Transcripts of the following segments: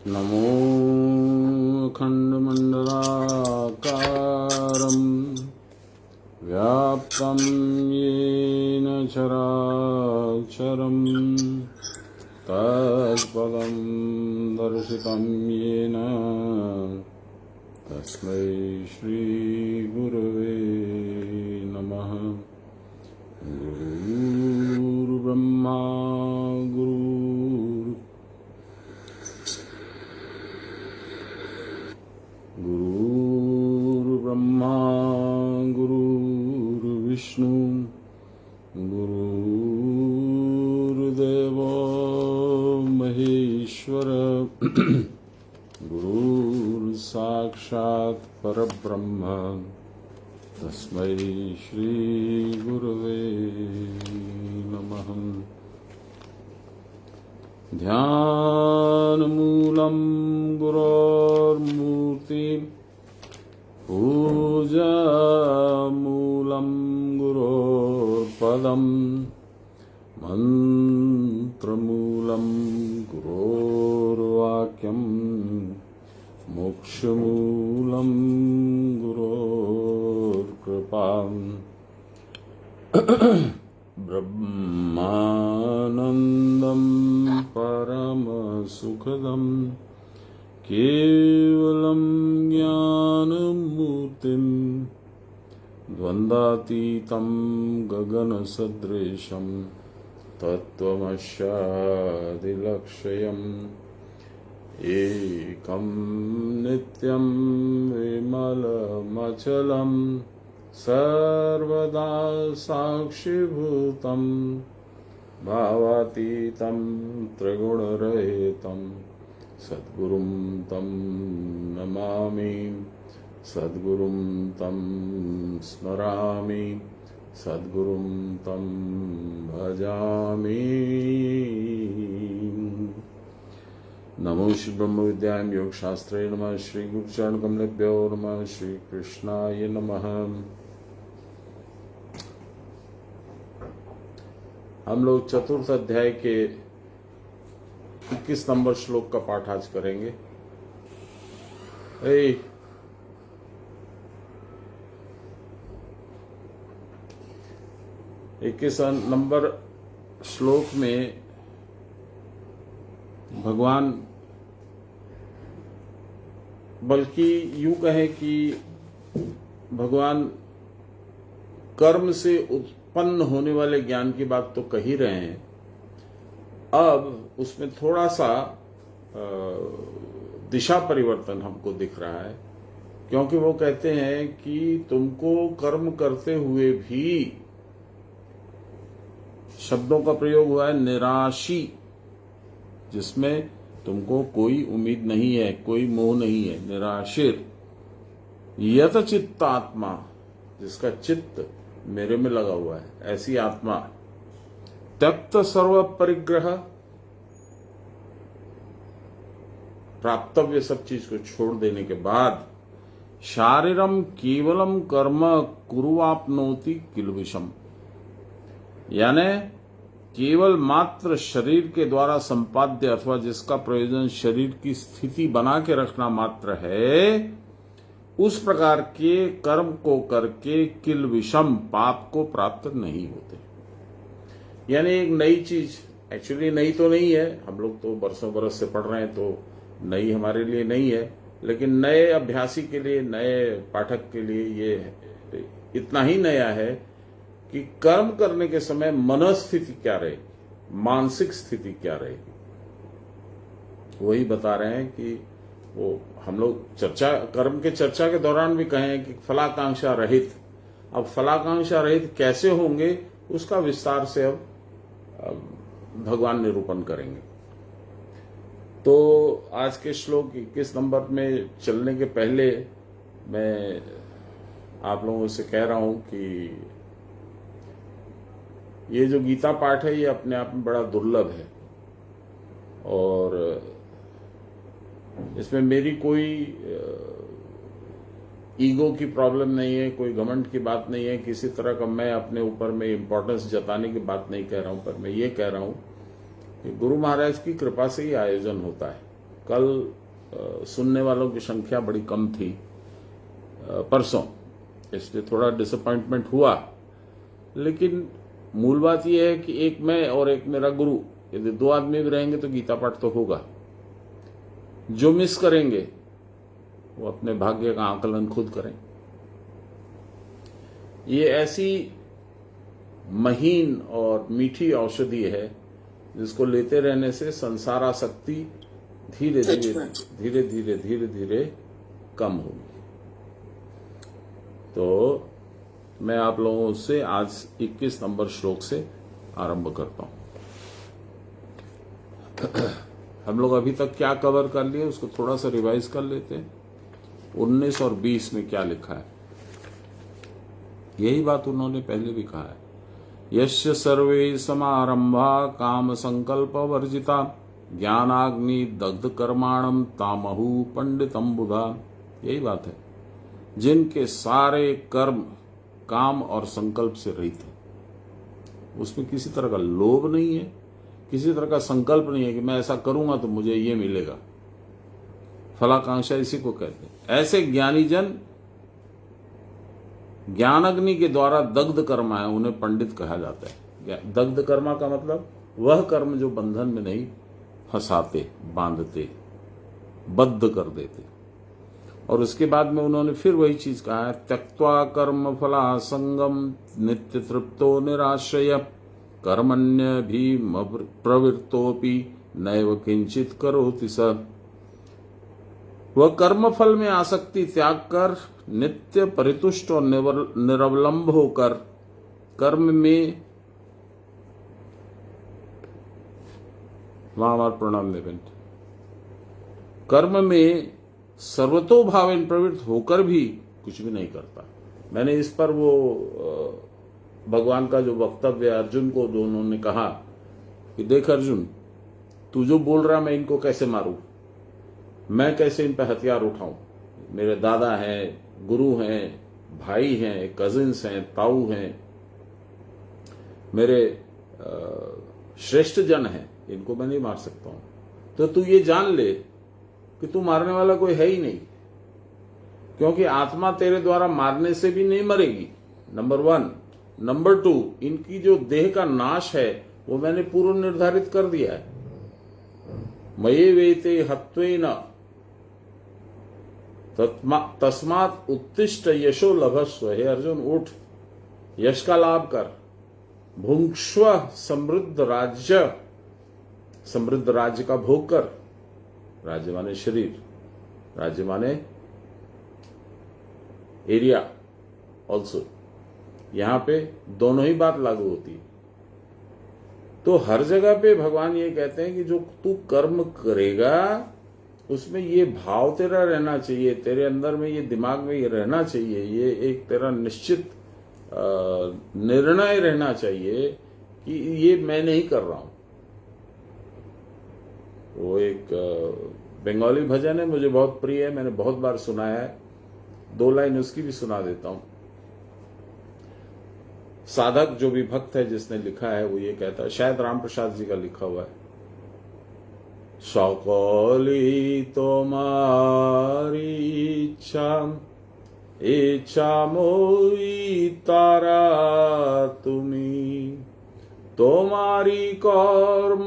नमो खण्डमण्डलाकारं व्याप्तं येन चराचरं तत्पदं दर्शितं येन तस्मै श्रीगुरवे नमः। गुरुर्ब्रह्मा गुरुर्ब्रह्मा गुरुर्विष्णु गुरुर्देवो महेश्वर गुरुर्साक्षात् परब्रह्म तस्मै श्रीगुरवे नमः। ध्यानमूलं गुरोर्मूर्ति पूजामूलं गुरोर्पदं मन्त्रमूलं गुरोर्वाक्यं मोक्षमूलं गुरोर्कृपां ब्रह्मानन्दं परमसुखदं केवलं ज्ञानमूर्तिं द्वन्द्वातीतं गगनसदृशं तत्त्वमस्यादिलक्ष्यम् एकं नित्यं विमलमचलं सर्वदा साक्षिभूतं भावातीतं त्रिगुणरहितं सद्गुरुं तं नमामि, सद्गुरुं तं स्मरामि, सद्गुरुं तं भजामि। नमो श्री ब्रह्म विद्यायां योग शास्त्रे नमः। श्री गुरुचरण कमलेभ्यो नमः। श्री कृष्णाय नमः। हम लोग चतुर्थ अध्याय के 21 नंबर श्लोक का पाठ आज करेंगे। 21 नंबर श्लोक में भगवान, बल्कि यूं कहें कि भगवान कर्म से उत्पन्न होने वाले ज्ञान की बात तो कह ही रहे हैं। अब उसमें थोड़ा सा दिशा परिवर्तन हमको दिख रहा है, क्योंकि वो कहते हैं कि तुमको कर्म करते हुए भी, शब्दों का प्रयोग हुआ है निराशी, जिसमें तुमको कोई उम्मीद नहीं है, कोई मोह नहीं है। निराशिर यत चित्त आत्मा, जिसका चित्त मेरे में लगा हुआ है, ऐसी आत्मा। त्यक्त सर्व परिग्रह, प्राप्तव्य सब चीज को छोड़ देने के बाद, शारीरम केवलम कर्म कुरुवाप्नोति किलविषम, यानी केवल मात्र शरीर के द्वारा संपाद्य अथवा जिसका प्रयोजन शरीर की स्थिति बना के रखना मात्र है, उस प्रकार के कर्म को करके किल विषम, पाप को प्राप्त नहीं होते। यानी एक नई चीज, एक्चुअली नई तो नहीं है, हम लोग तो बरसों बरस से पढ़ रहे हैं, तो नई हमारे लिए नहीं है, लेकिन नए अभ्यासी के लिए, नए पाठक के लिए ये इतना ही नया है कि कर्म करने के समय मनस्थिति क्या रहेगी, मानसिक स्थिति क्या रहेगी। वही बता रहे हैं कि वो हम लोग चर्चा, कर्म के चर्चा के दौरान भी कहें कि फलाकांक्षा रहित। अब फलाकांक्षा रहित कैसे होंगे, उसका विस्तार से अब भगवान निरूपण करेंगे। तो आज के श्लोक 21 नंबर में चलने के पहले मैं आप लोगों से कह रहा हूं कि ये जो गीता पाठ है, ये अपने आप में बड़ा दुर्लभ है, और इसमें मेरी कोई ईगो की प्रॉब्लम नहीं है, कोई घमंड की बात नहीं है, किसी तरह का मैं अपने ऊपर में इंपॉर्टेंस जताने की बात नहीं कह रहा हूं। पर मैं ये कह रहा हूं कि गुरु महाराज की कृपा से ही आयोजन होता है। कल सुनने वालों की संख्या बड़ी कम थी परसों, इसलिए थोड़ा डिसअपॉइंटमेंट हुआ। लेकिन मूल बात यह है कि एक मैं और एक मेरा गुरु, यदि 2 आदमी भी रहेंगे तो गीता पाठ तो होगा। जो मिस करेंगे वो अपने भाग्य का आकलन खुद करें। ये ऐसी महीन और मीठी औषधि है जिसको लेते रहने से संसारासक्ति धीरे धीरे कम होगी। तो मैं आप लोगों से आज 21 नंबर श्लोक से आरंभ करता हूं। हम लोग अभी तक क्या कवर कर लिए उसको थोड़ा सा रिवाइज कर लेते हैं। 19 और 20 में क्या लिखा है, यही बात उन्होंने पहले भी कहा है। यस्य सर्वे समारंभा काम संकल्प वर्जिता ज्ञानाग्नि दग्ध कर्माणम तामहु पंडितम बुधा। यही बात है, जिनके सारे कर्म काम और संकल्प से रहित है, उसमें किसी तरह का लोभ नहीं है, किसी तरह का संकल्प नहीं है कि मैं ऐसा करूंगा तो मुझे ये मिलेगा, फलाकांक्षा इसी को कहते हैं। ऐसे ज्ञानी जन ज्ञान अग्नि के द्वारा दग्ध कर्मा है, उन्हें पंडित कहा जाता है। दग्ध कर्मा का मतलब वह कर्म जो बंधन में नहीं फंसाते, बांधते, बद्ध कर देते। और उसके बाद में उन्होंने फिर वही चीज कहा है, त्यक्त्वा कर्म फला संगम नित्य तृप्तो निराश्रय कर्मण्य भी प्रवृत्तोपि नैव किंचित करोति स। वह कर्म फल में आसक्ति त्याग कर नित्य परितुष्ट और निरवलंब होकर कर्म में प्रणाम देवेंट, कर्म में सर्वतोभावेन प्रवृत्त होकर भी कुछ भी नहीं करता। मैंने इस पर वो भगवान का जो वक्तव्य अर्जुन को जो उन्होंने कहा कि देख अर्जुन, तू जो बोल रहा मैं इनको कैसे मारूं, मैं कैसे इन पर हथियार उठाऊं। मेरे दादा हैं, गुरु हैं, भाई हैं, कजिन्स हैं, ताऊ हैं, मेरे श्रेष्ठ जन हैं, इनको मैं नहीं मार सकता हूं। तो तू ये जान ले कि तू मारने वाला कोई है ही नहीं, क्योंकि आत्मा तेरे द्वारा मारने से भी नहीं मरेगी, नंबर 1। नंबर 2, इनकी जो देह का नाश है वो मैंने पूर्व निर्धारित कर दिया है। मये वेते हत्वेन तस्मात उत्तिष्ठ यशो लभस्व। हे अर्जुन, उठ, यश का लाभ कर, भुंक्ष्व समृद्ध राज्य का भोग कर। राज्य माने शरीर, राज्य माने एरिया ऑल्सो, यहां पे दोनों ही बात लागू होती है। तो हर जगह पे भगवान ये कहते हैं कि जो तू कर्म करेगा उसमें ये भाव तेरा रहना चाहिए, तेरे अंदर में ये दिमाग में ये रहना चाहिए, ये एक तेरा निश्चित निर्णय रहना चाहिए कि ये मैं नहीं कर रहा हूं। वो एक बंगाली भजन है, मुझे बहुत प्रिय है, मैंने बहुत बार सुनाया है। 2 लाइन उसकी भी सुना देता हूं। साधक जो भी भक्त है जिसने लिखा है वो ये कहता है, शायद राम प्रसाद जी का लिखा हुआ है, सकली तुम्हारी इच्छा मोई तारा तुमी, तुम्हारी कर्म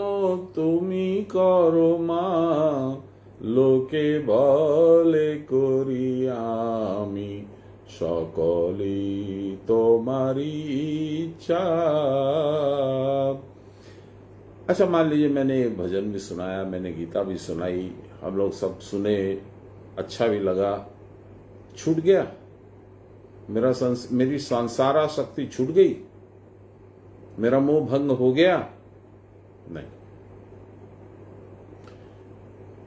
तुमी करो मा, लोके बले करी आमी, सकली तुम्हारी इच्छा। अच्छा, मान लीजिए मैंने भजन भी सुनाया, मैंने गीता भी सुनाई, हम लोग सब सुने, अच्छा भी लगा, छूट गया मेरी संसारा शक्ति छूट गई, मेरा मोह भंग हो गया? नहीं,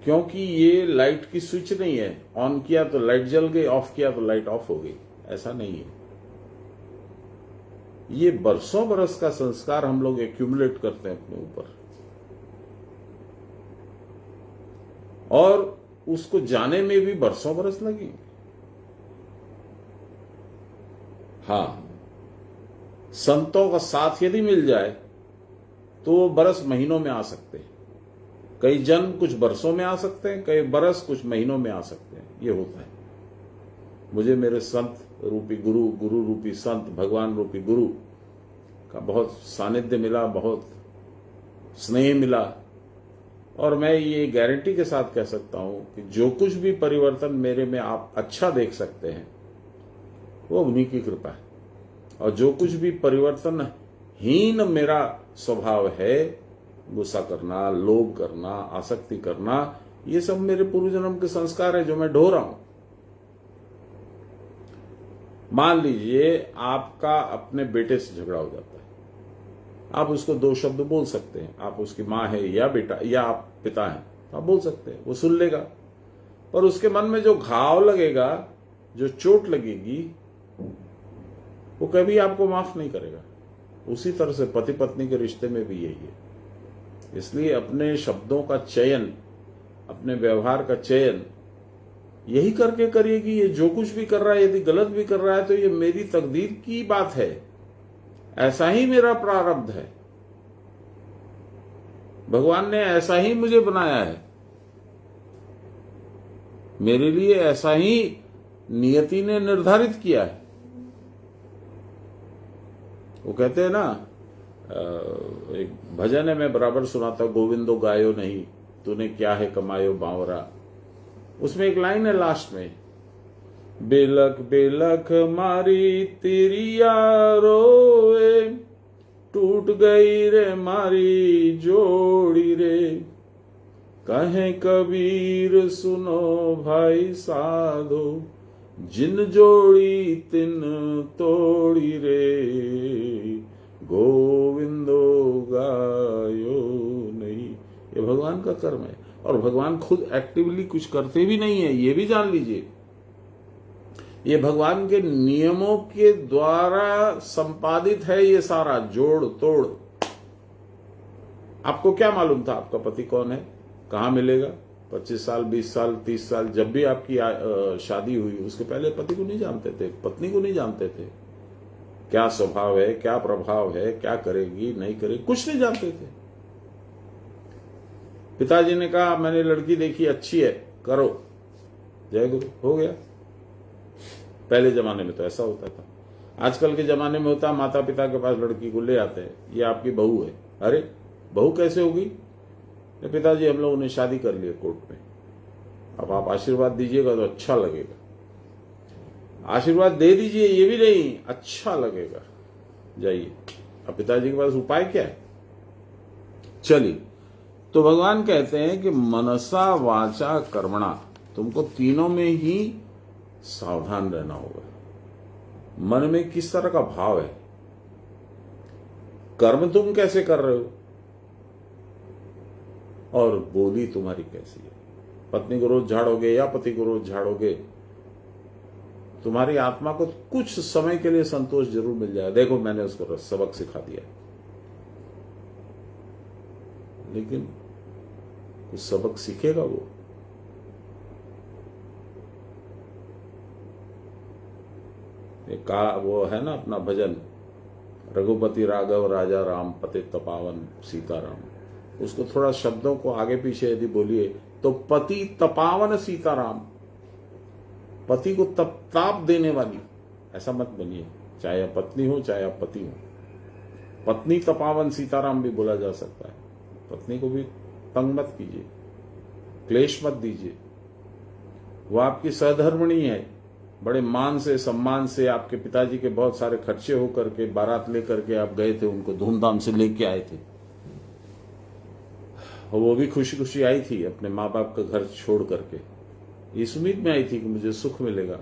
क्योंकि ये लाइट की स्विच नहीं है, ऑन किया तो लाइट जल गई, ऑफ किया तो लाइट ऑफ हो गई, ऐसा नहीं है। ये बरसों बरस का संस्कार हम लोग एक्यूमुलेट करते हैं अपने ऊपर, और उसको जाने में भी बरसों बरस लगेंगे। हाँ, संतों का साथ यदि मिल जाए तो वो बरस महीनों में आ सकते हैं, कई जन्म कुछ बरसों में आ सकते हैं, कई बरस कुछ महीनों में आ सकते हैं, ये होता है। मुझे मेरे संत रूपी गुरु, गुरु रूपी संत, भगवान रूपी गुरु का बहुत सानिध्य मिला, बहुत स्नेह मिला, और मैं ये गारंटी के साथ कह सकता हूं कि जो कुछ भी परिवर्तन मेरे में आप अच्छा देख सकते हैं वो उन्हीं की कृपा है, और जो कुछ भी परिवर्तन हीन मेरा स्वभाव है, गुस्सा करना, लोभ करना, आसक्ति करना, ये सब मेरे पूर्व जन्म के संस्कार है जो मैं ढो रहा हूं। मान लीजिए आपका अपने बेटे से झगड़ा हो जाता है, आप उसको 2 शब्द बोल सकते हैं, आप उसकी माँ है या बेटा या आप पिता हैं, तो आप बोल सकते हैं, वो सुन लेगा। पर उसके मन में जो घाव लगेगा, जो चोट लगेगी, वो कभी आपको माफ नहीं करेगा। उसी तरह से पति पत्नी के रिश्ते में भी यही है। इसलिए अपने शब्दों का चयन, अपने व्यवहार का चयन यही करके करिए कि ये जो कुछ भी कर रहा है, यदि गलत भी कर रहा है तो ये मेरी तकदीर की बात है, ऐसा ही मेरा प्रारब्ध है, भगवान ने ऐसा ही मुझे बनाया है, मेरे लिए ऐसा ही नियति ने निर्धारित किया है। वो कहते हैं ना, एक भजन है, मैं बराबर सुनाता, गोविंदो गायो नहीं तूने क्या है कमायो बावरा। उसमें एक लाइन है लास्ट में, बेलक बेलक मारी तिरिया रोए, टूट गई रे मारी जोड़ी रे, कहे कबीर सुनो भाई साधो, जिन जोड़ी तिन तोड़ी रे, गोविंदो गायो नहीं। ये भगवान का कर्म है, और भगवान खुद एक्टिवली कुछ करते भी नहीं है, ये भी जान लीजिए। ये भगवान के नियमों के द्वारा संपादित है ये सारा जोड़ तोड़। आपको क्या मालूम था आपका पति कौन है, कहां मिलेगा? 25 साल, 20 साल, 30 साल, जब भी आपकी शादी हुई, उसके पहले पति को नहीं जानते थे, पत्नी को नहीं जानते थे, क्या स्वभाव है, क्या प्रभाव है, क्या करेगी नहीं करेगी, कुछ नहीं जानते थे। पिताजी ने कहा मैंने लड़की देखी, अच्छी है, करो, जय गुरु, हो गया। पहले जमाने में तो ऐसा होता था। आजकल के जमाने में होता, माता पिता के पास लड़की को ले आते हैं, ये आपकी बहू है। अरे बहू कैसे होगी? पिताजी हम लोगों ने शादी कर ली कोर्ट में, अब आप आशीर्वाद दीजिएगा तो अच्छा लगेगा, आशीर्वाद दे दीजिए ये भी नहीं, अच्छा लगेगा, जाइए। अब पिताजी के पास उपाय क्या है? चलिए, तो भगवान कहते हैं कि मनसा वाचा कर्मणा, तुमको तीनों में ही सावधान रहना होगा। मन में किस तरह का भाव है, कर्म तुम कैसे कर रहे हो, और बोली तुम्हारी कैसी है। पत्नी को रोज झाड़ोगे या पति को रोज झाड़ोगे, तुम्हारी आत्मा को कुछ समय के लिए संतोष जरूर मिल जाए, देखो मैंने उसको सबक सिखा दिया, लेकिन कुछ सबक सीखेगा वो? वो है ना अपना भजन, रघुपति राघव राजा राम, पतित तपावन सीताराम, उसको थोड़ा शब्दों को आगे पीछे यदि बोलिए तो पति तपावन सीताराम, पति को ताप देने वाली, ऐसा मत बनिए, चाहे आप पत्नी हो चाहे आप पति हो। पत्नी तपावन सीताराम भी बोला जा सकता है। पत्नी को भी तंग मत कीजिए, क्लेश मत दीजिए, वो आपकी सहधर्मिणी है, बड़े मान से सम्मान से आपके पिताजी के बहुत सारे खर्चे होकर के बारात लेकर के आप गए थे, उनको धूमधाम से लेके आए थे, और वो भी खुशी खुशी आई थी अपने माँ बाप का घर छोड़ करके, इस उम्मीद में आई थी कि मुझे सुख मिलेगा,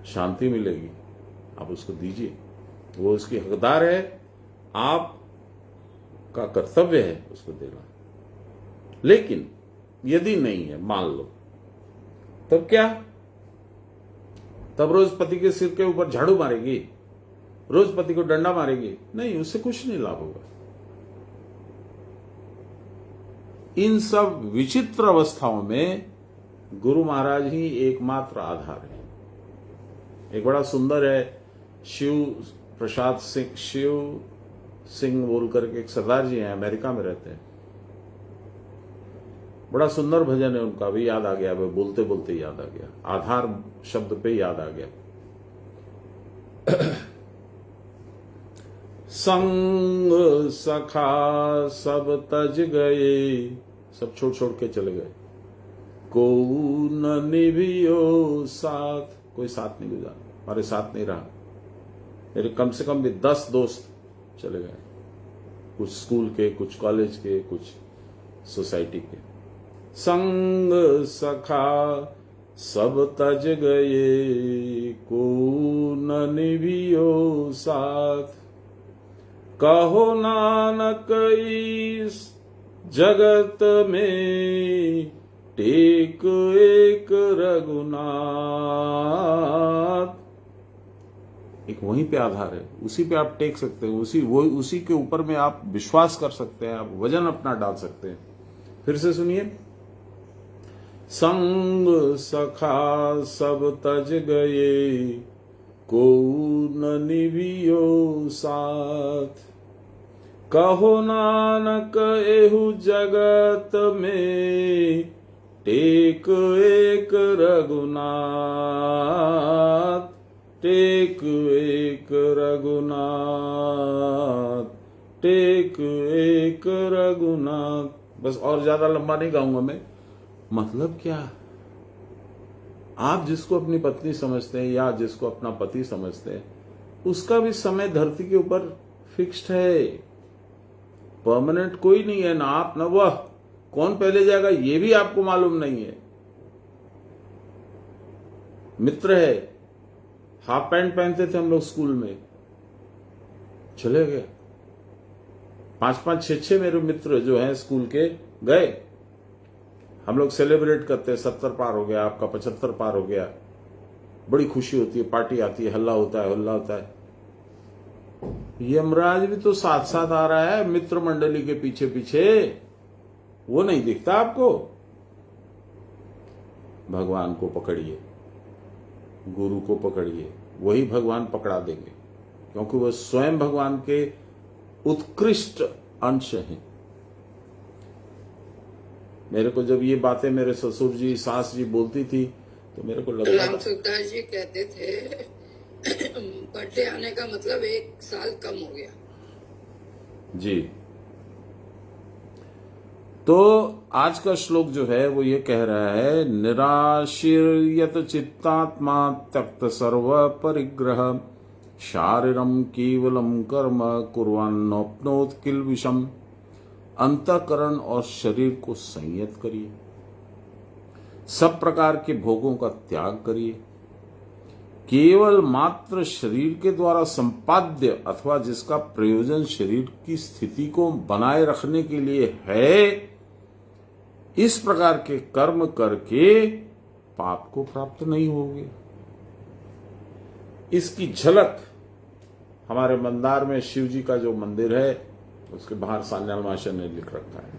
शांति मिलेगी। आप उसको दीजिए, वो उसकी हकदार है, आप का कर्तव्य है उसको देना। लेकिन यदि नहीं है, मान लो, तब क्या? तब रोज पति के सिर के ऊपर झाड़ू मारेगी, रोज पति को डंडा मारेगी? नहीं, उससे कुछ नहीं लाभ होगा। इन सब विचित्र अवस्थाओं में गुरु महाराज ही एकमात्र आधार है। एक बड़ा सुंदर है, शिव प्रसाद सिंह, शिव सिंह बोल करके एक सरदार जी हैं, अमेरिका में रहते हैं। बड़ा सुंदर भजन है उनका, भी याद आ गया, वो बोलते बोलते याद आ गया, आधार शब्द पे याद आ गया। संग सखा सब तज गए, सब छोड़ छोड़ के चले गए। को न निभियो साथ, कोई साथ नहीं गुजारा, हमारे साथ नहीं रहा। मेरे कम से कम भी 10 दोस्त चले गए, कुछ स्कूल के, कुछ कॉलेज के, कुछ सोसाइटी के। संग सखा सब तज गए, को न निभियो साथ। कहो नानक इस जगत में, टेक एक रघुनाथ। एक वहीं पे आधार है, उसी पे आप टेक सकते हैं, उसी के ऊपर में आप विश्वास कर सकते हैं, आप वजन अपना डाल सकते हैं। फिर से सुनिए। संग सखा सब तज गए, को न निभियो साथ। कहो नानक एहु जगत में, टेक एक रघुनाथ। टेक एक रघुनाथ, टेक एक रघुनाथ। बस और ज्यादा लंबा नहीं गाऊंगा मैं। मतलब क्या, आप जिसको अपनी पत्नी समझते हैं या जिसको अपना पति समझते हैं, उसका भी समय धरती के ऊपर फिक्स्ड है, परमानेंट कोई नहीं है। ना आप ना वह, कौन पहले जाएगा ये भी आपको मालूम नहीं है। मित्र है, हाफ पैंट पहनते थे हम लोग स्कूल में, चले गए। 5-5, 6-6 मेरे मित्र जो हैं स्कूल के गए। हम लोग सेलिब्रेट करते हैं, 70 पार हो गया, आपका 75 पार हो गया, बड़ी खुशी होती है, पार्टी आती है, हल्ला होता है, हल्ला होता है। यमराज भी तो साथ साथ आ रहा है मित्र मंडली के पीछे पीछे, वो नहीं दिखता आपको। भगवान को पकड़िए, गुरु को पकड़िए, वही भगवान पकड़ा देंगे, क्योंकि वह स्वयं भगवान के उत्कृष्ट अंश हैं। मेरे को जब ये बातें मेरे ससुर जी, सास जी बोलती थी तो मेरे को लगता राम सुखदास जी कहते थे बर्थडे आने का मतलब 1 साल कम हो गया जी। तो आज का श्लोक जो है वो ये कह रहा है, निराशीर्यत चित्तात्मा त्यक्त सर्व परिग्रह, शारीरम केवलम कर्म कुर्वन्नोप्नोत किल विषम। अंतःकरण और शरीर को संयत करिए, सब प्रकार के भोगों का त्याग करिए, केवल मात्र शरीर के द्वारा संपाद्य अथवा जिसका प्रयोजन शरीर की स्थिति को बनाए रखने के लिए है, इस प्रकार के कर्म करके पाप को प्राप्त नहीं होगे। इसकी झलक हमारे मंदार में शिव जी का जो मंदिर है उसके बाहर सान्याल मास्टर ने लिख रखा है।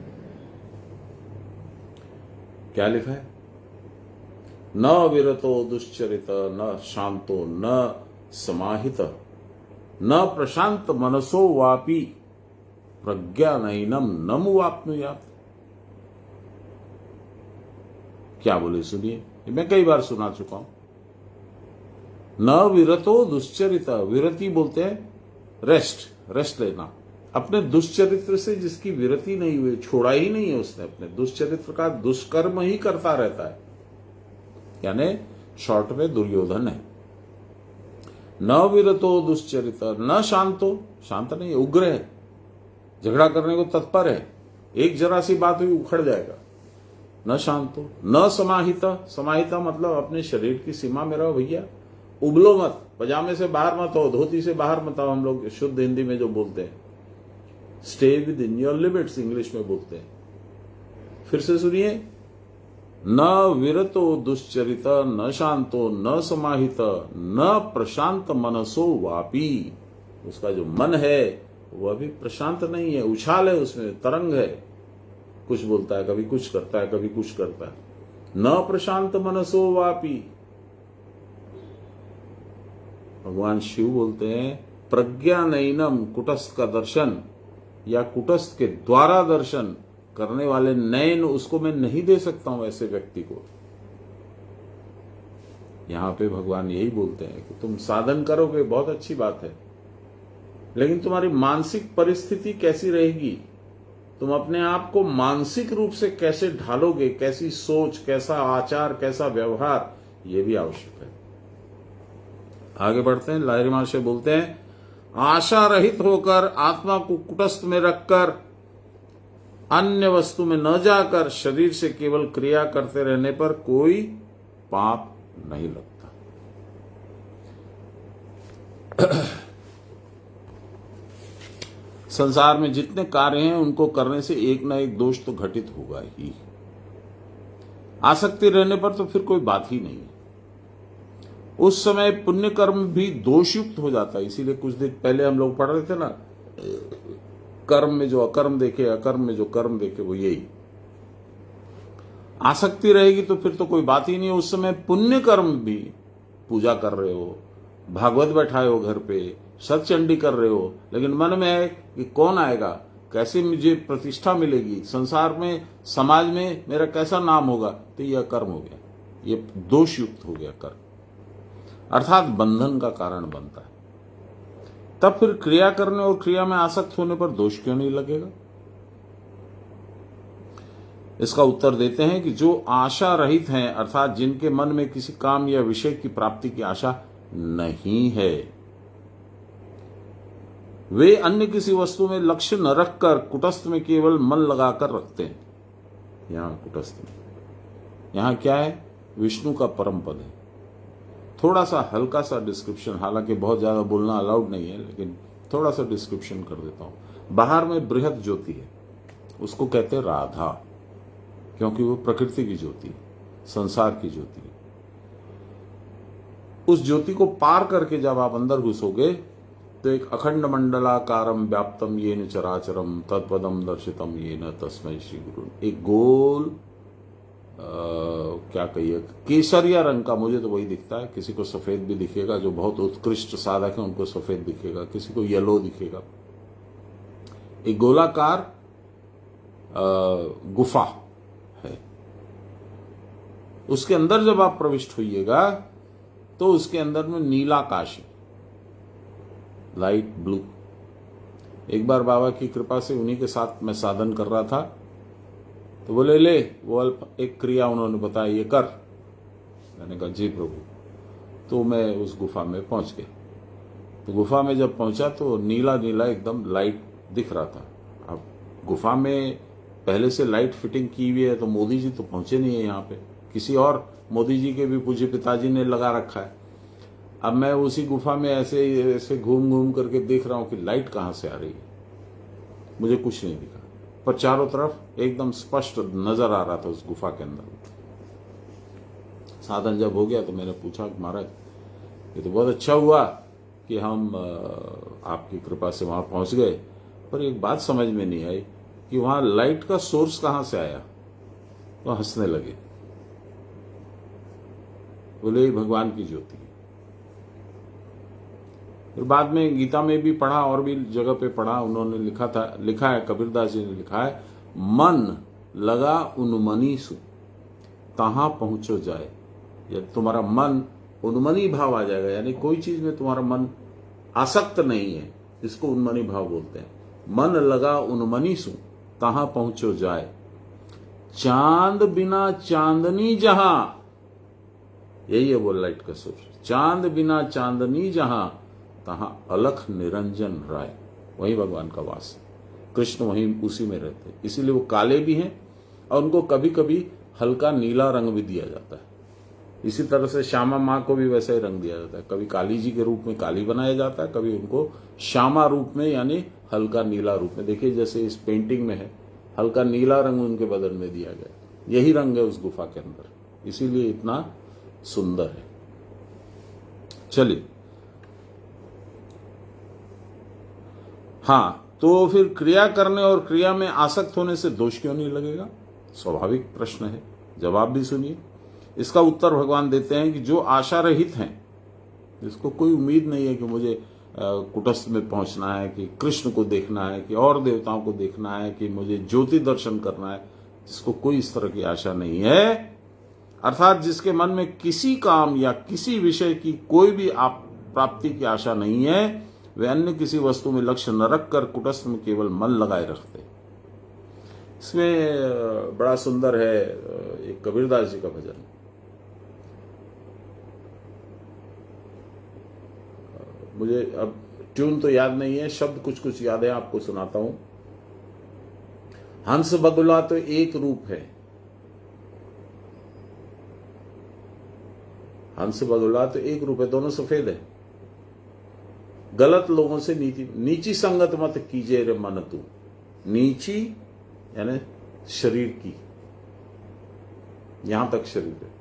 क्या लिखा है? न विरतो दुश्चरित, न शांतो, न समाहित, न प्रशांत मनसो वापी, प्रज्ञा नैनम नमुवाप्नुयात्। क्या बोले सुनिए, मैं कई बार सुना चुका हूं। न विरतो दुश्चरित, विरति बोलते हैं रेस्ट लेना। अपने दुष्चरित्र से जिसकी विरति नहीं हुई, छोड़ा ही नहीं है उसने, अपने दुष्चरित्र का दुष्कर्म ही करता रहता है, यानी शॉर्ट में दुर्योधन है। न विरतो दुश्चरित, न शांतो, शांत नहीं, उग्र है, झगड़ा करने को तत्पर है, एक जरा सी बात हुई उखड़ जाएगा। न शांतो, न समाहिता, समाहिता मतलब अपने शरीर की सीमा में रहो भैया, उबलो मत, पजामे से बाहर मत हो, धोती से बाहर मत हो, हम लोग शुद्ध हिंदी में जो बोलते हैं, stay with in your limits English में बोलते हैं। फिर से सुनिए, न विरतो दुश्चरित, न शांतो, न समाहित, न प्रशांत मनसो वापी। उसका जो मन है वह भी प्रशांत नहीं है, उछाल है उसमें, तरंग है, कुछ बोलता है, कभी कुछ करता है, कभी कुछ करता है। न प्रशांत मनसो वापी। भगवान शिव बोलते हैं, प्रज्ञा नैनम, कुटस्थ का दर्शन या कुटस्थ के द्वारा दर्शन, करने वाले नयन, उसको मैं नहीं दे सकता हूं ऐसे व्यक्ति को। यहां पे भगवान यही बोलते हैं कि तुम साधन करोगे, बहुत अच्छी बात है, लेकिन तुम्हारी मानसिक परिस्थिति कैसी रहेगी, तुम अपने आप को मानसिक रूप से कैसे ढालोगे, कैसी सोच, कैसा आचार, कैसा व्यवहार, यह भी आवश्यक है। आगे बढ़ते हैं। लाहिरी महाशय बोलते हैं, आशा रहित होकर, आत्मा को कुटस्थ में रखकर, अन्य वस्तु में न जाकर शरीर से केवल क्रिया करते रहने पर कोई पाप नहीं लगता। संसार में जितने कार्य हैं उनको करने से एक ना एक दोष तो घटित होगा ही। आसक्ति रहने पर तो फिर कोई बात ही नहीं है। उस समय पुण्य कर्म भी दोषयुक्त हो जाता है। इसीलिए कुछ दिन पहले हम लोग पढ़ रहे थे ना, कर्म में जो अकर्म देखे, अकर्म में जो कर्म देखे, वो यही। आसक्ति रहेगी तो फिर तो कोई बात ही नहीं है। उस समय पुण्य कर्म भी, पूजा कर रहे हो, भागवत बैठाए हो घर पे, सतचंडी कर रहे हो, लेकिन मन में है कि कौन आएगा, कैसे मुझे प्रतिष्ठा मिलेगी, संसार में, समाज में मेरा कैसा नाम होगा, तो यह कर्म हो गया, ये दोषयुक्त हो गया कर्म, अर्थात बंधन का कारण बनता है। तब फिर क्रिया करने और क्रिया में आसक्त होने पर दोष क्यों नहीं लगेगा? इसका उत्तर देते हैं कि जो आशा रहित हैं, अर्थात जिनके मन में किसी काम या विषय की प्राप्ति की आशा नहीं है, वे अन्य किसी वस्तु में लक्ष्य न रखकर कुटस्थ में केवल मन लगाकर रखते हैं। यहां कुटस्थ में, यहां क्या है? विष्णु का परम पद है। थोड़ा सा हल्का सा डिस्क्रिप्शन, हालांकि बहुत ज्यादा बोलना अलाउड नहीं है, लेकिन थोड़ा सा डिस्क्रिप्शन कर देता हूं। बाहर में बृहद ज्योति है, उसको कहते हैं राधा, क्योंकि वो प्रकृति की ज्योति है, संसार की ज्योति है। उस ज्योति को पार करके जब आप अंदर घुसोगे तो एक अखंड मंडलाकारम व्याप्तम येन चराचरम तत्पदम दर्शितम येन तस्मै श्री गुरु, एक गोल क्या कहिए, केसरिया रंग का, मुझे तो वही दिखता है, किसी को सफेद भी दिखेगा, जो बहुत उत्कृष्ट साधक है उनको सफेद दिखेगा, किसी को येलो दिखेगा। एक गोलाकार गुफा है, उसके अंदर जब आप प्रविष्ट होइएगा तो उसके अंदर में नीला आकाश है, लाइट ब्लू। एक बार बाबा की कृपा से उन्हीं के साथ मैं साधन कर रहा था, तो बोले ले, वो अल्प एक क्रिया उन्होंने बताया, ये कर। मैंने कहा जी प्रभु। तो मैं उस गुफा में पहुंच गया। तो गुफा में जब पहुंचा तो नीला नीला एकदम लाइट दिख रहा था। अब गुफा में पहले से लाइट फिटिंग की हुई है, तो मोदी जी तो पहुंचे नहीं है यहाँ पे, किसी और मोदी जी के भी पूज्य पिताजी ने लगा रखा है। अब मैं उसी गुफा में ऐसे ऐसे घूम घूम करके देख रहा हूं कि लाइट कहां से आ रही है, मुझे कुछ नहीं दिखा, पर चारों तरफ एकदम स्पष्ट नजर आ रहा था उस गुफा के अंदर। साधन जब हो गया तो मैंने पूछा कि महाराज ये तो बहुत अच्छा हुआ कि हम आपकी कृपा से वहां पहुंच गए, पर एक बात समझ में नहीं आई कि वहां लाइट का सोर्स कहां से आया। तो हंसने लगे, बोले भगवान की ज्योति। फिर बाद में गीता में भी पढ़ा, और भी जगह पे पढ़ा, उन्होंने लिखा है, कबीरदास जी ने लिखा है, मन लगा उन्मनी सु तहां पहुंचो जाए। यदि तुम्हारा मन उन्मनी भाव आ जाएगा, यानी कोई चीज में तुम्हारा मन आसक्त नहीं है, इसको उन्मनी भाव बोलते हैं। मन लगा उन्मनी सु तहां पहुंचो जाए, चांद बिना चांदनी जहां, यही है वो लाइट का सोर्स। चांद बिना चांदनी जहां तहां अलख निरंजन राय, वही भगवान का वास है। कृष्ण वहीं उसी में रहते हैं, इसीलिए वो काले भी हैं और उनको कभी कभी हल्का नीला रंग भी दिया जाता है। इसी तरह से श्यामा माँ को भी वैसा ही रंग दिया जाता है, कभी काली जी के रूप में काली बनाया जाता है, कभी उनको श्यामा रूप में यानी हल्का नीला रूप में। देखिए जैसे इस पेंटिंग में है, हल्का नीला रंग उनके बदन में दिया गया, यही रंग है उस गुफा के अंदर, इसीलिए इतना सुंदर है। चलिए, हाँ, तो फिर क्रिया करने और क्रिया में आसक्त होने से दोष क्यों नहीं लगेगा? स्वाभाविक प्रश्न है, जवाब भी सुनिए। इसका उत्तर भगवान देते हैं कि जो आशा रहित हैं, जिसको कोई उम्मीद नहीं है कि मुझे कुटस्थ में पहुंचना है, कि कृष्ण को देखना है, कि और देवताओं को देखना है, कि मुझे ज्योति दर्शन करना है, जिसको कोई इस तरह की आशा नहीं है, अर्थात जिसके मन में किसी काम या किसी विषय की कोई भी प्राप्ति की आशा नहीं है, वे अन्य किसी वस्तु में लक्ष्य न रखकर कुटस्थ में केवल मन लगाए रखते। इसमें बड़ा सुंदर है एक कबीरदास जी का भजन। मुझे अब ट्यून तो याद नहीं है, शब्द कुछ कुछ याद है, आपको सुनाता हूं। हंस बगुला तो एक रूप है, हंस बगुला तो एक रूप है, दोनों सफेद है। गलत लोगों से नीची संगत मत कीजिए रे मन तू, नीची यानी शरीर की, यहां तक शरीर है।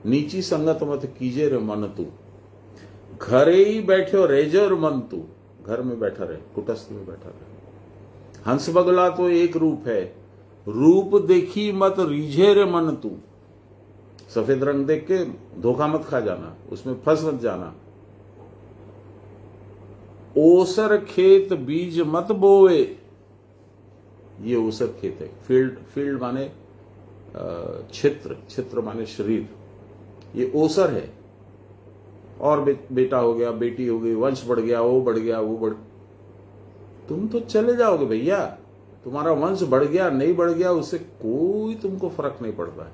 नीची संगत मत कीजिए रे मन तू, घरे ही बैठो रेजर मन तू, घर में बैठा रहे, कुटस्थ में बैठा रहे। हंस बगला तो एक रूप है, रूप देखी मत रीझे रे मन तू, सफेद रंग देख के धोखा मत खा जाना, उसमें फंस मत जाना। ओसर खेत बीज मत बोए, ये ओसर खेत है, फील्ड माने क्षेत्र माने शरीर, ये ओसर है। और बेटा हो गया, बेटी हो गई, वंश बढ़ गया, वो बढ़ गया, वो बढ़, तुम तो चले जाओगे भैया, तुम्हारा वंश बढ़ गया नहीं बढ़ गया उससे कोई तुमको फर्क नहीं पड़ता है।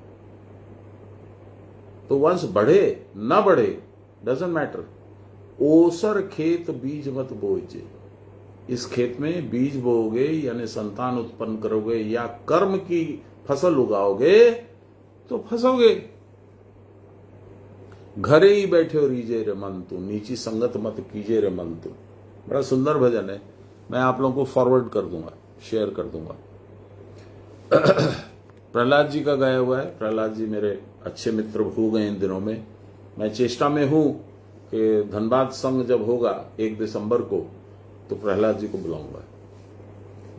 तो वंश बढ़े ना बढ़े डजंट मैटर। ओसर खेत बीज मत बोइजे, इस खेत में बीज बोओगे यानी संतान उत्पन्न करोगे या कर्म की फसल उगाओगे तो फंसोगे। घरे ही बैठे हो रीजे रे मन तू, नीची संगत मत कीजे रे मन तू। बड़ा सुंदर भजन है, मैं आप लोगों को फॉरवर्ड कर दूंगा, शेयर कर दूंगा। प्रहलाद जी का गाया हुआ है। प्रहलाद जी मेरे अच्छे मित्र हो गए इन दिनों में। मैं चेष्टा में हूं कि धनबाद संघ जब होगा 1 दिसंबर को तो प्रहलाद जी को बुलाऊंगा,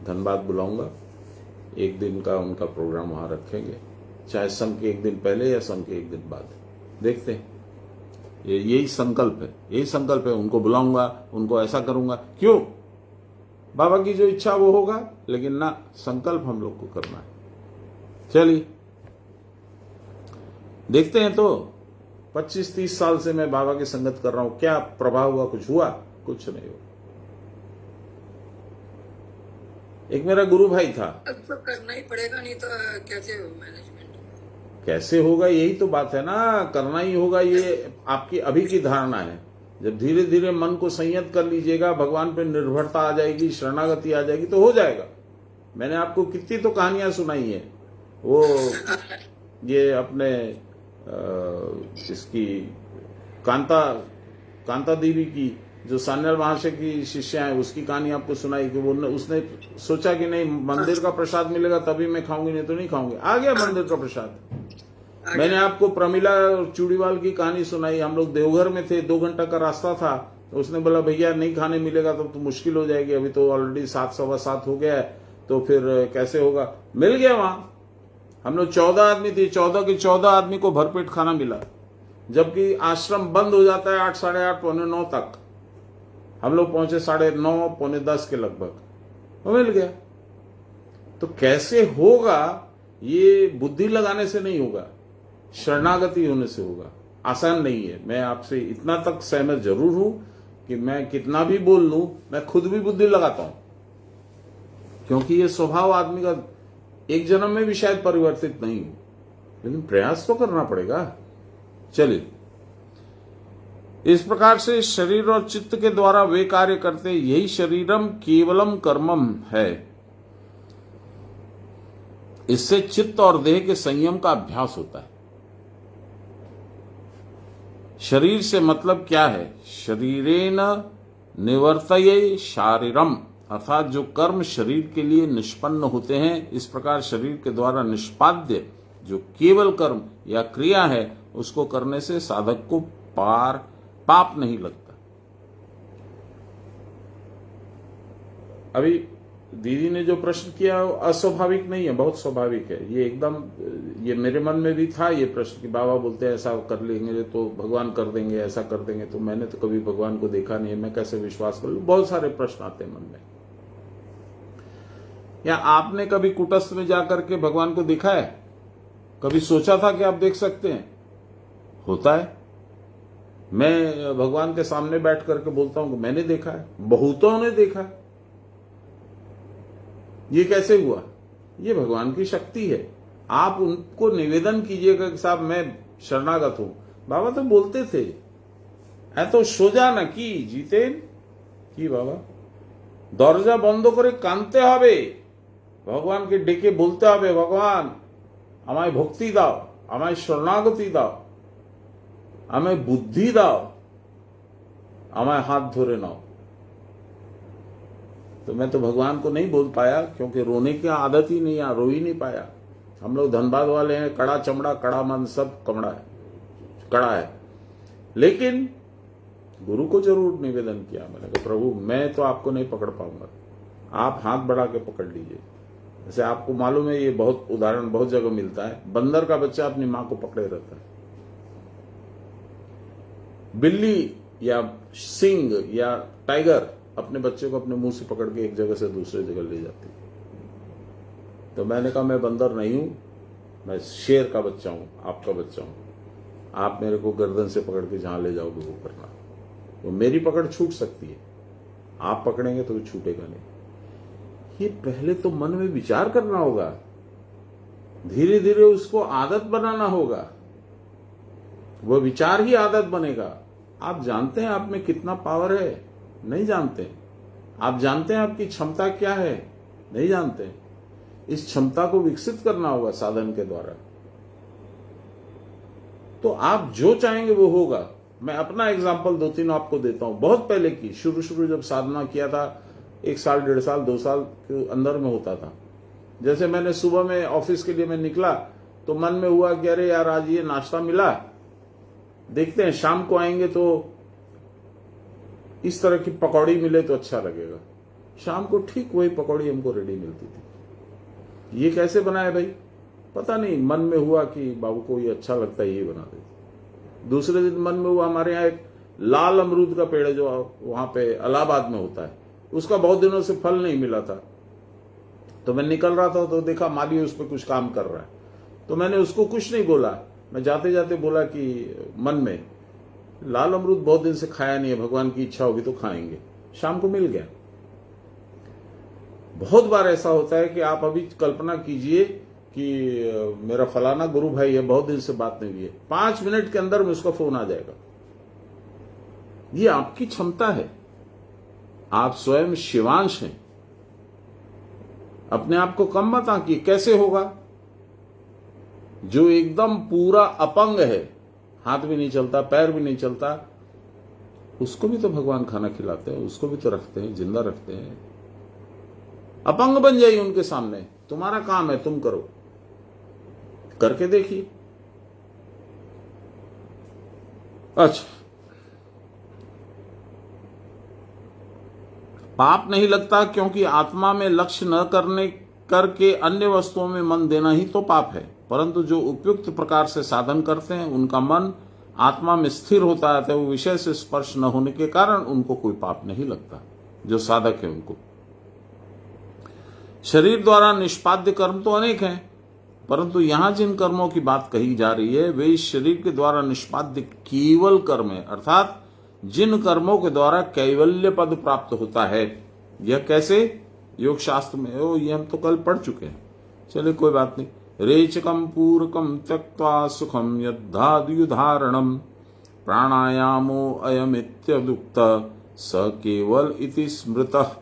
धनबाद बुलाऊंगा, 1 दिन का उनका प्रोग्राम वहां रखेंगे, चाहे संघ के 1 दिन पहले या संघ के 1 दिन बाद, देखते हैं। यही संकल्प है, यही संकल्प है। उनको बुलाऊंगा, उनको ऐसा करूंगा, क्यों? बाबा की जो इच्छा वो होगा, लेकिन ना, संकल्प हम लोग को करना है। चलिए देखते हैं। तो 25-30 साल से मैं बाबा की संगत कर रहा हूं, क्या प्रभाव हुआ? कुछ हुआ? कुछ नहीं हुआ। एक मेरा गुरु भाई था। अब तो करना ही पड़ेगा, नहीं तो कैसे मैनेजमेंट कैसे होगा? यही तो बात है ना, करना ही होगा। ये आपकी अभी की धारणा है। जब धीरे धीरे मन को संयत कर लीजिएगा, भगवान पे निर्भरता आ जाएगी, शरणागति आ जाएगी, तो हो जाएगा। मैंने आपको कितनी तो कहानियां सुनाई है। वो ये अपने इसकी कांता देवी की, जो सान्याल महाशय की शिष्या है, उसकी कहानी आपको सुनाई कि वो उसने सोचा कि नहीं मंदिर का प्रसाद मिलेगा तभी मैं खाऊंगी, नहीं तो नहीं खाऊंगी। आ गया मंदिर का प्रसाद। मैंने आपको प्रमिला और चूड़ीवाल की कहानी सुनाई। हम लोग देवघर में थे, 2 घंटा का रास्ता था, तो उसने बोला भैया नहीं खाने मिलेगा तो मुश्किल हो जाएगी, अभी तो ऑलरेडी 7, 7:15 हो गया है, तो फिर कैसे होगा? मिल गया वहां। हम लोग 14 आदमी थे, 14 के 14 आदमी को भरपेट खाना मिला, जबकि आश्रम बंद हो जाता है 8, 8:30, 8:45 तक। हम लोग पहुंचे 9:30, 9:45 के लगभग, वो मिल गया। तो कैसे होगा? ये बुद्धि लगाने से नहीं होगा, शरणागति होने से होगा। आसान नहीं है। मैं आपसे इतना तक सहमत जरूर हूं कि मैं कितना भी बोल लूं, मैं खुद भी बुद्धि लगाता हूं, क्योंकि ये स्वभाव आदमी का एक जन्म में भी शायद परिवर्तित नहीं हो, लेकिन प्रयास तो करना पड़ेगा। चलिए, इस प्रकार से शरीर और चित्त के द्वारा वे कार्य करते, यही शरीरम केवलम कर्मम है। इससे चित्त और देह के संयम का अभ्यास होता है। शरीर से मतलब क्या है? शरीरेन निवर्तये शारीरम, अर्थात जो कर्म शरीर के लिए निष्पन्न होते हैं, इस प्रकार शरीर के द्वारा निष्पाद्य जो केवल कर्म या क्रिया है, उसको करने से साधक को पाप नहीं लगता। अभी दीदी ने जो प्रश्न किया वो अस्वाभाविक नहीं है, बहुत स्वाभाविक है। ये एकदम ये मेरे मन में भी था ये प्रश्न कि बाबा बोलते हैं ऐसा कर लेंगे तो भगवान कर देंगे, ऐसा कर देंगे, तो मैंने तो कभी भगवान को देखा नहीं है, मैं कैसे विश्वास कर लूं। बहुत सारे प्रश्न आते हैं मन में। या आपने कभी कुटस्थ में जाकर के भगवान को देखा है? कभी सोचा था कि आप देख सकते हैं? होता है। मैं भगवान के सामने बैठ करके बोलता हूं कि मैंने देखा है, बहुतों ने देखा है। ये कैसे हुआ? ये भगवान की शक्ति है। आप उनको निवेदन कीजिएगा कि साहब मैं शरणागत हूं। बाबा तो बोलते थे तो सोजा ना की जीतेन की बाबा दरजा बंद करे कानते হবে, ভগবানকে ডেকে বলতে হবে ভগবান আমায় ভক্তি দাও, আমায় শরণাগতি দাও, আমায় বুদ্ধি দাও, আমায় हाथ धरे नाओ। तो मैं तो भगवान को नहीं बोल पाया क्योंकि रोने की आदत ही नहीं, रो ही नहीं पाया। हम लोग धनबाद वाले हैं, कड़ा चमड़ा कड़ा मन सब कमड़ा है, कड़ा है। लेकिन गुरु को जरूर निवेदन किया, मैंने कहा प्रभु मैं तो आपको नहीं पकड़ पाऊंगा, आप हाथ बढ़ा के पकड़ लीजिए। जैसे आपको मालूम है ये बहुत उदाहरण बहुत जगह मिलता है, बंदर का बच्चा अपनी मां को पकड़े रहता है, बिल्ली या सिंह या टाइगर अपने बच्चे को अपने मुंह से पकड़ के एक जगह से दूसरे जगह ले जाती है। तो मैंने कहा मैं बंदर नहीं हूं, मैं शेर का बच्चा हूं, आपका बच्चा हूं। आप मेरे को गर्दन से पकड़ के जहां ले जाओगे वो करना। तो मेरी पकड़ छूट सकती है, आप पकड़ेंगे तो छूटेगा नहीं। ये पहले तो मन में विचार करना होगा, धीरे धीरे उसको आदत बनाना होगा, वो विचार ही आदत बनेगा। आप जानते हैं आप में कितना पावर है? नहीं जानते। आप जानते हैं आपकी क्षमता क्या है? नहीं जानते। इस क्षमता को विकसित करना होगा साधन के द्वारा। तो आप जो चाहेंगे वो होगा। मैं अपना एग्जाम्पल 2-3 आपको देता हूं। बहुत पहले की शुरू जब साधना किया था, 1 साल 1.5 साल 2 साल के अंदर में होता था। जैसे मैंने सुबह में ऑफिस के लिए मैं निकला तो मन में हुआ कि अरे यार आज ये नाश्ता मिला, देखते हैं शाम को आएंगे तो इस तरह की पकौड़ी मिले तो अच्छा लगेगा। शाम को ठीक वही पकौड़ी हमको रेडी मिलती थी। ये कैसे बनाए भाई? पता नहीं, मन में हुआ कि बाबू को ये अच्छा लगता है, ये बना देते। दूसरे दिन मन में हुआ हमारे यहाँ एक लाल अमरूद का पेड़ है जो वहां पे इलाहाबाद में होता है, उसका बहुत दिनों से फल नहीं मिला था। तो मैं निकल रहा था तो देखा माली उस पर कुछ काम कर रहा है, तो मैंने उसको कुछ नहीं बोला। मैं जाते जाते बोला कि मन में लाल अमरूद बहुत दिन से खाया नहीं है, भगवान की इच्छा होगी तो खाएंगे। शाम को मिल गया। बहुत बार ऐसा होता है कि आप अभी कल्पना कीजिए कि मेरा फलाना गुरु भाई है, बहुत दिन से बात नहीं हुई है, 5 मिनट के अंदर में उसका फोन आ जाएगा। ये आपकी क्षमता है। आप स्वयं शिवांश हैं। अपने आप को कम मत आंकिए। कैसे होगा? जो एकदम पूरा अपंग है, हाथ भी नहीं चलता, पैर भी नहीं चलता, उसको भी तो भगवान खाना खिलाते हैं, उसको भी तो रखते हैं, जिंदा रखते हैं। अपंग बन जाइए उनके सामने, तुम्हारा काम है, तुम करो, करके देखिए। अच्छा, पाप नहीं लगता क्योंकि आत्मा में लक्ष्य न करने करके अन्य वस्तुओं में मन देना ही तो पाप है। परंतु जो उपयुक्त प्रकार से साधन करते हैं उनका मन आत्मा में स्थिर होता है, वो विषय से स्पर्श न होने के कारण उनको कोई पाप नहीं लगता। जो साधक है उनको शरीर द्वारा निष्पाद्य कर्म तो अनेक हैं, परंतु यहां जिन कर्मों की बात कही जा रही है वे इस शरीर के द्वारा निष्पाद्य केवल कर्म है, अर्थात जिन कर्मों के द्वारा कैवल्य पद प्राप्त होता है। यह कैसे? योग शास्त्र में ये हम तो कल पढ़ चुके हैं, चलिए कोई बात नहीं। रेचकम पूरकम त्यक्त्वा सुखम यद्धाद्युधारणम प्राणायामो अयमित्युक्त स केवल इति स्मृतः।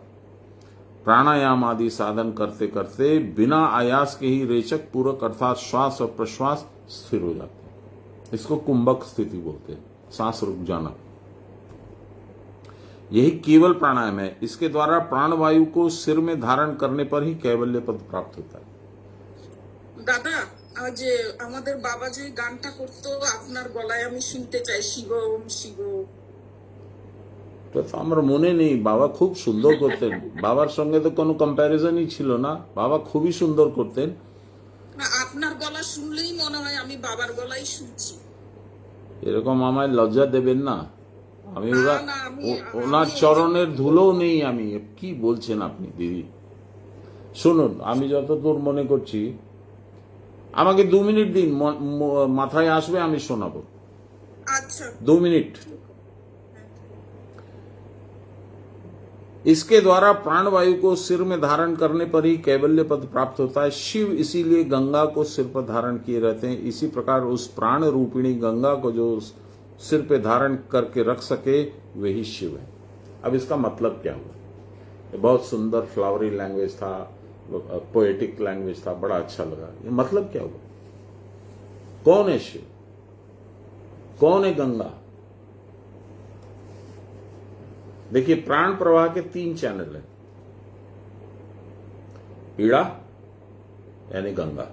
प्राणायाम आदि साधन करते करते बिना आयास के ही रेचक पूरक अर्थात श्वास और प्रश्वास स्थिर हो जाते हैं। इसको कुंभक स्थिति बोलते हैं, सांस रुक जाना। यही केवल प्राणायाम है। इसके द्वारा प्राणवायु को सिर में धारण करने पर ही कैवल्य पद प्राप्त होता है। দাদা আজ আমাদের বাবা যে গানটা করতো আপনার গলায় আমি শুনতে চাই, শিবম শিবম। তো আমার মনে নেই। বাবা খুব সুন্দর করতেন, বাবার সঙ্গে তো কোনো কম্প্যারিজনই ছিল না। বাবা খুবই সুন্দর করতেন। না, আপনার গলা শুনলেই মনে হয় আমি বাবার গলাই শুনছি। এরকম আমায় লজ্জা দেবেন না। আমি না ওরা না, আমি ওনার আমি ওই চরণের জন্য ধুলো বলবো। নেই। আমি কি বলছেন আপনি দিদি? শুনুন, আমি যতদূর মনে করছি, আমাকে 2 মিনিট দিন, মাথায় আসবে আমি শোনাবো। আচ্ছা, 2 মিনিট। इसके द्वारा प्राणवायु को सिर में धारण करने पर ही कैवल्य पद प्राप्त होता है। शिव इसीलिए गंगा को सिर पर धारण किए रहते हैं। इसी प्रकार उस प्राण रूपिणी गंगा को जो सिर पे धारण करके रख सके वही शिव है। अब इसका मतलब क्या हुआ? ये बहुत सुंदर फ्लावरी लैंग्वेज था, पोएटिक लैंग्वेज था, बड़ा अच्छा लगा। ये मतलब क्या हुआ? कौन है शिव? कौन है गंगा? देखिए, प्राण प्रवाह के 3 चैनल हैं। ईड़ा यानी गंगा,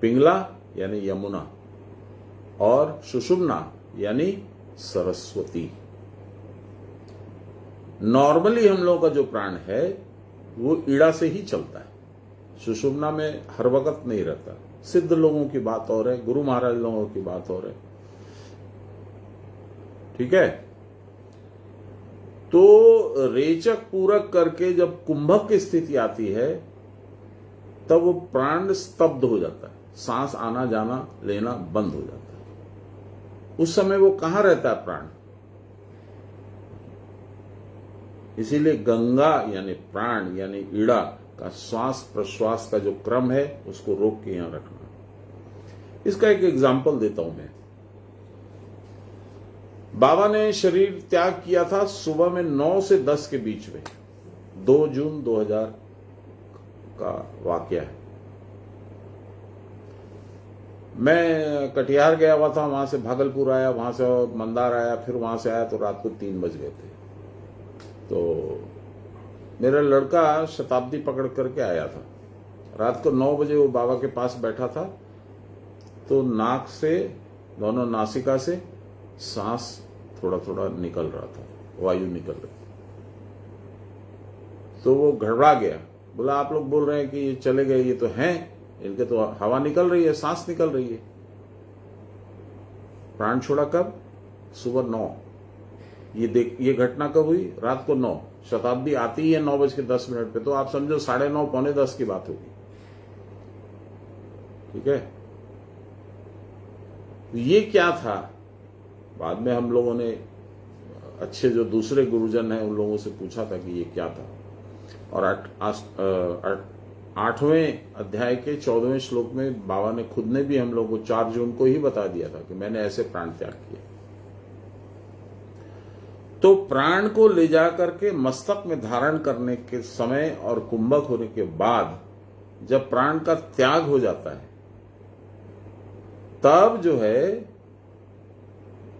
पिंगला यानी यमुना, और सुषुम्ना यानी सरस्वती। नॉर्मली हम लोगों का जो प्राण है वो ईड़ा से ही चलता है, सुषुम्ना में हर वक्त नहीं रहता। सिद्ध लोगों की बात और है, गुरु महाराज लोगों की बात और है, ठीक है। तो रेचक पूरक करके जब कुंभक की स्थिति आती है तब वो प्राण स्तब्ध हो जाता है, सांस आना जाना लेना बंद हो जाता है। उस समय वो कहां रहता है प्राण? इसीलिए गंगा यानी प्राण यानी ईड़ा का श्वास प्रश्वास का जो क्रम है उसको रोक के यहां रखना। इसका एक एग्जाम्पल देता हूं मैं। बाबा ने शरीर त्याग किया था सुबह में 9 से 10 के बीच में, 2 जून 2000 का वाकया है। मैं कटिहार गया हुआ था, वहां से भागलपुर आया, वहां से मंदार आया, फिर वहां से आया तो रात को 3 बज गए थे। तो मेरा लड़का शताब्दी पकड़ करके आया था। रात को 9 बजे वो बाबा के पास बैठा था, तो नाक से, दोनों नासिका से सांस थोड़ा थोड़ा निकल रहा था, वायु निकल रही। तो वो घबरा गया, बोला आप लोग बोल रहे हैं कि ये चले गए, ये तो हैं, इनके तो हवा निकल रही है, सांस निकल रही है। प्राण छोड़ा कब? सुबह 9। ये घटना कब हुई? रात को 9। शताब्दी आती ही है 9:10 पे, तो आप समझो 9:30 पौने 10 की बात होगी, ठीक है। ये क्या था? बाद में हम लोगों ने अच्छे जो दूसरे गुरुजन हैं उन लोगों से पूछा था कि ये क्या था, और 8वें अध्याय के 14वें श्लोक में बाबा ने खुद ने भी हम लोगों को 4 जून को ही बता दिया था कि मैंने ऐसे प्राण त्याग किया। तो प्राण को ले जाकर के मस्तक में धारण करने के समय और कुंभक होने के बाद जब प्राण का त्याग हो जाता है तब जो है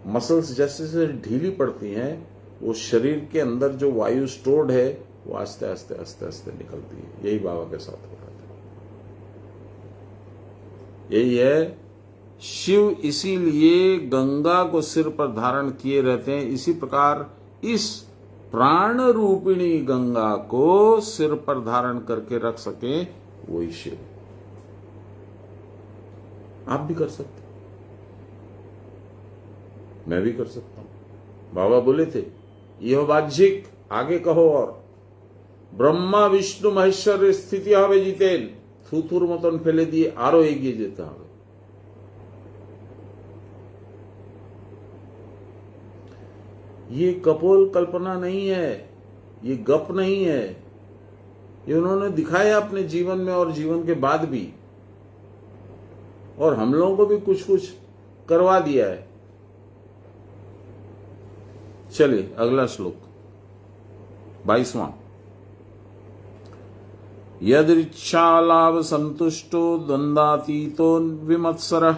मसल्स जैसे जैसे ढीली पड़ती हैं, वो शरीर के अंदर जो वायु स्टोर्ड है वो आस्ते आस्ते आस्ते आस्ते निकलती है। यही बाबा के साथ हो रहा था। यही है शिव इसीलिए गंगा को सिर पर धारण किए रहते हैं। इसी प्रकार इस प्राण रूपिणी गंगा को सिर पर धारण करके रख सके वही शिव। आप भी कर सकते, मैं भी कर सकता हूं। बाबा बोले थे यह बाह्यिक, आगे कहो, और ब्रह्मा विष्णु महेश्वर स्थिति हवे जितेन, थूथुर मतन फेले दिए आरो एगिए जेते हवे। ये कपोल कल्पना नहीं है, ये गप नहीं है, ये उन्होंने दिखाया अपने जीवन में और जीवन के बाद भी, और हम लोगों को भी कुछ कुछ करवा दिया है। चलिए अगला श्लोक 22वां। यदृच्छालाभ संतुष्टो द्वंद्वातीतो विमत्सरः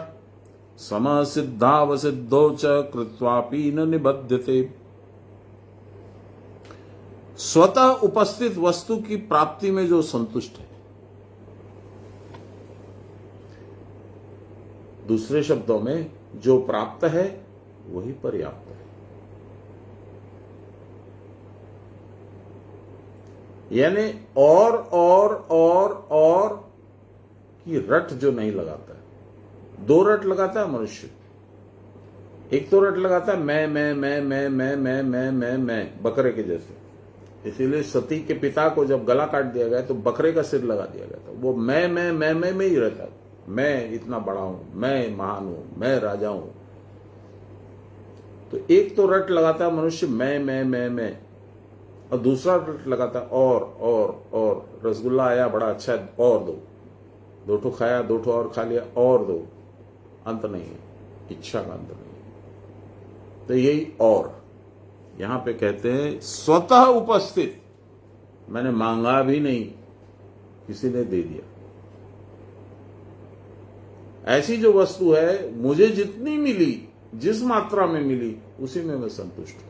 समसिद्धावसिद्धौ च कृत्वापि न निबध्यते। स्वतः उपस्थित वस्तु की प्राप्ति में जो संतुष्ट है, दूसरे शब्दों में जो प्राप्त है वही पर्याप्त है। यानी और की रट जो नहीं लगाता है। दो रट लगाता है मनुष्य। एक तो रट लगाता है मैं बकरे के जैसे। इसीलिए सती के पिता को जब गला काट दिया गया तो बकरे का सिर लगा दिया गया था। वो मैं ही रहता है। मैं इतना बड़ा हूं, मैं महान हूं, मैं राजा हूं। तो एक तो रट लगाता है मनुष्य मैं, और दूसरा रट लगाता है और रसगुल्ला आया बड़ा अच्छा है, और दो। दो ठो खाया, दो ठो और खा लिया, और दो। अंत नहीं है, इच्छा का अंत नहीं है। तो यही और यहां पे कहते हैं स्वतः उपस्थित, मैंने मांगा भी नहीं, किसी ने दे दिया। ऐसी जो वस्तु है मुझे जितनी मिली, जिस मात्रा में मिली, उसी में मैं संतुष्ट हूं।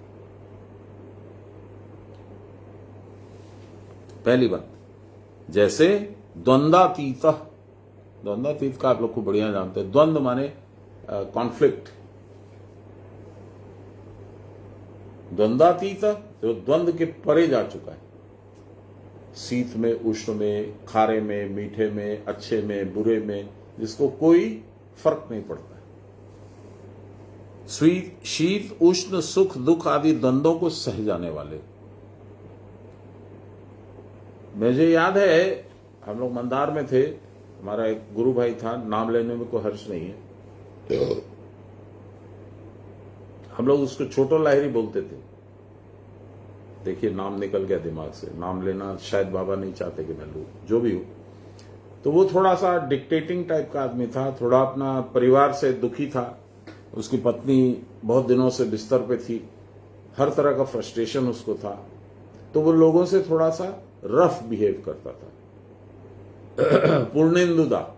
पहली बात, जैसे द्वंद्वातीत, द्वंद्वातीत का आप लोग को बढ़िया जानते हैं। द्वंद्व माने कॉन्फ्लिक्ट। द्वंद्वातीत जो द्वंद्व के परे जा चुका है। शीत में, उष्ण में, खारे में, मीठे में, अच्छे में, बुरे में, जिसको कोई फर्क नहीं पड़ता है। शीत, उष्ण, सुख, दुख आदि द्वंद्वों को सह जाने वाले। मुझे याद है हम लोग मंदार में थे, हमारा एक गुरु भाई था, नाम लेने में कोई हर्ष नहीं है। हम लोग उसको छोटो लाहिरी बोलते थे। देखिए नाम निकल गया दिमाग से, नाम लेना शायद बाबा नहीं चाहते कि मैं लूं, जो भी हो। तो वो थोड़ा सा डिक्टेटिंग टाइप का आदमी था, थोड़ा अपना परिवार से दुखी था। उसकी पत्नी बहुत दिनों से बिस्तर पे थी, हर तरह का फ्रस्ट्रेशन उसको था। तो वो लोगों से थोड़ा सा रफ बिहेव करता था। पूर्णेंदुदा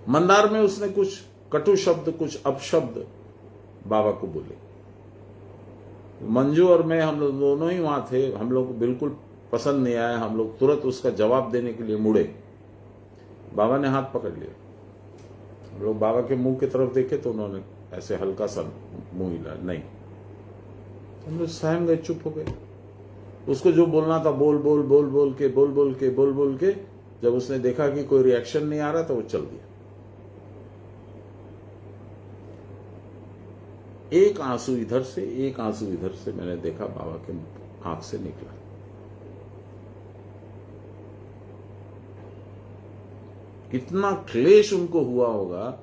मंदार में उसने कुछ कटु शब्द, कुछ अपशब्द बाबा को बोले। मंजू और मैं, हम लोग दोनों ही वहां थे। हम लोग को बिल्कुल पसंद नहीं आया। हम लोग तुरंत उसका जवाब देने के लिए मुड़े। बाबा ने हाथ पकड़ लिया। हम लोग बाबा के मुंह की तरफ देखे तो उन्होंने ऐसे हल्का सा मुंह हिला, नहीं। हम लोग सहम गए, चुप हो गए। उसको जो बोलना था बोल के जब उसने देखा कि कोई रिएक्शन नहीं आ रहा तो वो चल दिया। एक आंसू इधर से, एक आंसू इधर से मैंने देखा बाबा के आंख से निकला। कितना क्लेश उनको हुआ होगा,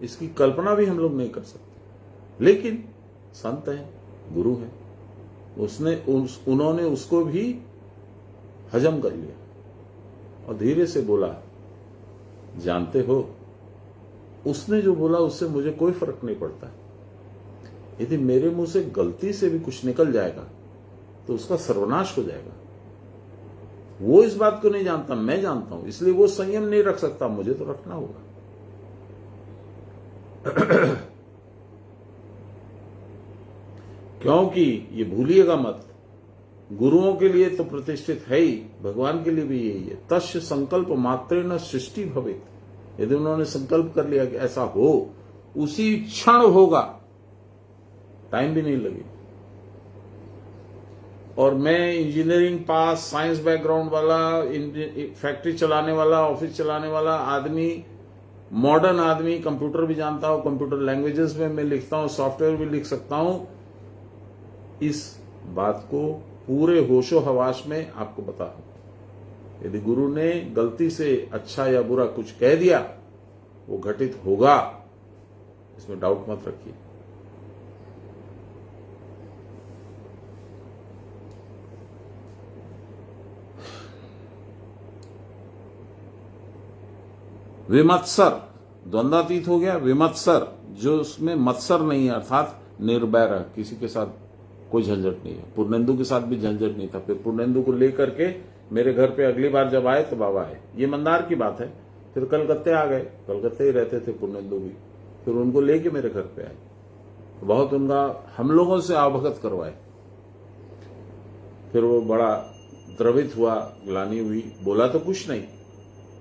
इसकी कल्पना भी हम लोग नहीं कर सकते। लेकिन संत है, गुरु है, उन्होंने उसको भी हजम कर लिया और धीरे से बोला, जानते हो, उसने जो बोला उससे मुझे कोई फर्क नहीं पड़ता। यदि मेरे मुंह से गलती से भी कुछ निकल जाएगा तो उसका सर्वनाश हो जाएगा। वो इस बात को नहीं जानता, मैं जानता हूं, इसलिए वो संयम नहीं रख सकता, मुझे तो रखना होगा। क्योंकि ये भूलिएगा मत, गुरुओं के लिए तो प्रतिष्ठित है ही, भगवान के लिए भी यही है। तस्य संकल्प मात्रेण सृष्टि भवेत्। यदि उन्होंने संकल्प कर लिया कि ऐसा हो, उसी क्षण होगा, टाइम भी नहीं लगे। और मैं इंजीनियरिंग पास, साइंस बैकग्राउंड वाला, फैक्ट्री चलाने वाला, ऑफिस चलाने वाला आदमी, मॉडर्न आदमी, कंप्यूटर भी जानता हूं, कंप्यूटर लैंग्वेजेस में मैं लिखता हूं, सॉफ्टवेयर भी लिख सकता हूं। इस बात को पूरे होशो हवास में आपको बता दूं। यदि गुरु ने गलती से अच्छा या बुरा कुछ कह दिया, वो घटित होगा, इसमें डाउट मत रखिए। विमत्सर, द्वंद्वातीत हो गया। विमत्सर, जो उसमें मत्सर नहीं है, अर्थात निर्वैर, किसी के साथ कोई झंझट नहीं है। पूर्णेंदु के साथ भी झंझट नहीं था। फिर पूर्णेंदु को लेकर के मेरे घर पे अगली बार जब आए तो बाबा आए, ये मंदार की बात है। फिर कलकत्ते आ गए, कलकत्ते ही रहते थे पूर्णेंदु भी। फिर उनको लेके मेरे घर पे आए, बहुत उनका हम लोगों से अवगत करवाए। फिर वो बड़ा द्रवित हुआ, ग्लानि हुई, बोला तो कुछ नहीं,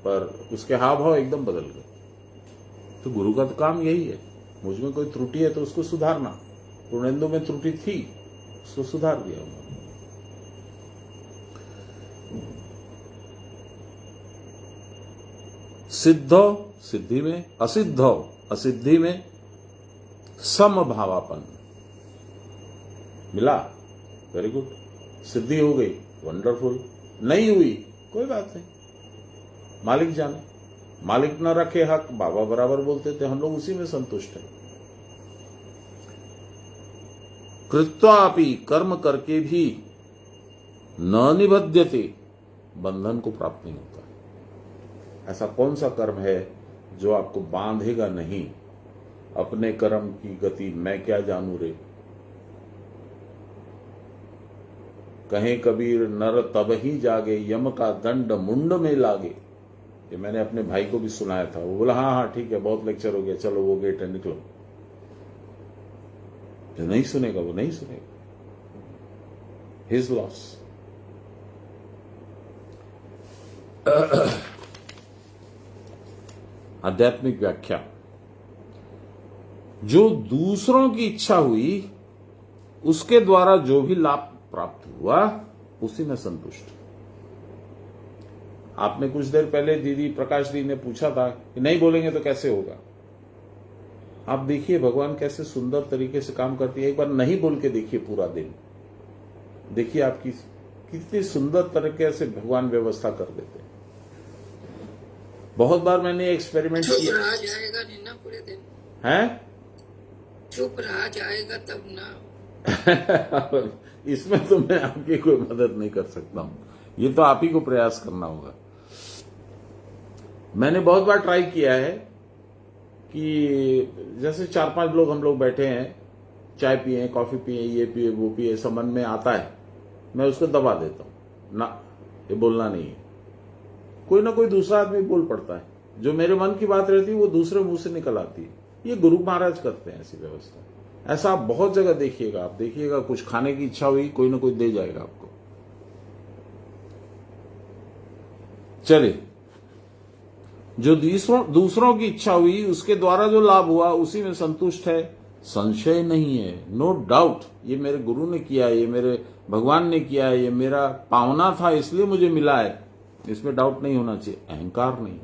पर उसके हाव भाव एकदम बदल गए। तो गुरु का तो काम यही है, मुझ में कोई त्रुटि है तो उसको सुधारना। पूर्णेंदु में त्रुटि थी, उसको सुधार दिया उन्होंने। सिद्धो सिद्धि में, असिद्धो असिद्धि में, समभावापन मिला, वेरी गुड, सिद्धि हो गई, वंडरफुल, नहीं हुई कोई बात नहीं, मालिक जाने, मालिक न रखे हक, बाबा बराबर बोलते थे, हम लोग उसी में संतुष्ट हैं। कृत्वापि कर्म करके भी न निबध्यते, बंधन को प्राप्त नहीं होता। ऐसा कौन सा कर्म है जो आपको बांधेगा नहीं? अपने कर्म की गति मैं क्या जानू रे, कहें कबीर नर तब ही जागे, यम का दंड मुंड में लागे। ये मैंने अपने भाई को भी सुनाया था, वो बोला हाँ हाँ ठीक है, बहुत लेक्चर हो गया, चलो वो गेट है निकलो। जो नहीं सुनेगा वो नहीं सुनेगा, हिज लॉस। आध्यात्मिक व्याख्या, जो दूसरों की इच्छा हुई उसके द्वारा जो भी लाभ प्राप्त हुआ उसी में संतुष्ट। आपने कुछ देर पहले दीदी प्रकाश दी ने पूछा था कि नहीं बोलेंगे तो कैसे होगा। आप देखिए भगवान कैसे सुंदर तरीके से काम करती है। एक बार नहीं बोल के देखिए पूरा दिन, देखिए आपकी कितनी सुंदर तरीके से भगवान व्यवस्था कर देते हैं। बहुत बार मैंने एक्सपेरिमेंट चुप किया रहा जाएगा नहीं ना पूरे दिन, है। चुप रहा जाएगा तब ना। इसमें तो मैं आपकी कोई मदद नहीं कर सकता हूं, ये तो आप ही को प्रयास करना होगा। मैंने बहुत बार ट्राई किया है कि जैसे 4-5 लोग हम लोग बैठे हैं, चाय पिए, कॉफी पिए, ये पिए वो पिए, सब मन में आता है, मैं उसको दबा देता हूं, ना ये बोलना नहीं है। कोई ना कोई दूसरा आदमी बोल पड़ता है, जो मेरे मन की बात रहती है वो दूसरे मुंह से निकल आती है। ये गुरु महाराज करते हैं ऐसी व्यवस्था। ऐसा आप बहुत जगह देखिएगा, आप देखिएगा कुछ खाने की इच्छा हुई, कोई ना कोई दे जाएगा आपको। चलिए, जो दूसरों की इच्छा हुई उसके द्वारा जो लाभ हुआ उसी में संतुष्ट है, संशय नहीं है, नो डाउट। ये मेरे गुरु ने किया है, ये मेरे भगवान ने किया है, ये मेरा पावना था इसलिए मुझे मिला है, इसमें डाउट नहीं होना चाहिए। अहंकार नहीं,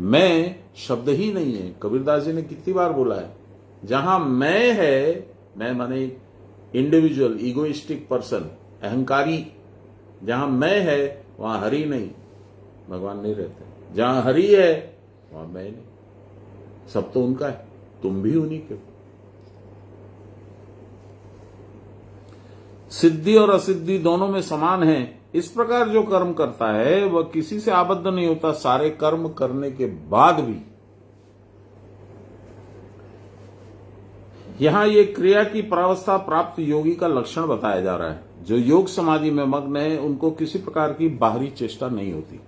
मैं शब्द ही नहीं है। कबीरदास जी ने कितनी बार बोला है, जहां मैं है, मैं माने इंडिविजुअल इगोइस्टिक पर्सन, अहंकारी, जहां मैं है वहां हरि नहीं, भगवान नहीं रहते। जहां हरि है वहां मैं नहीं, सब तो उनका है, तुम भी उन्हीं के हो। सिद्धि और असिद्धि दोनों में समान है। इस प्रकार जो कर्म करता है वह किसी से आबद्ध नहीं होता, सारे कर्म करने के बाद भी। यहां ये क्रिया की प्रावस्था प्राप्त योगी का लक्षण बताया जा रहा है। जो योग समाधि में मग्न है उनको किसी प्रकार की बाहरी चेष्टा नहीं होती,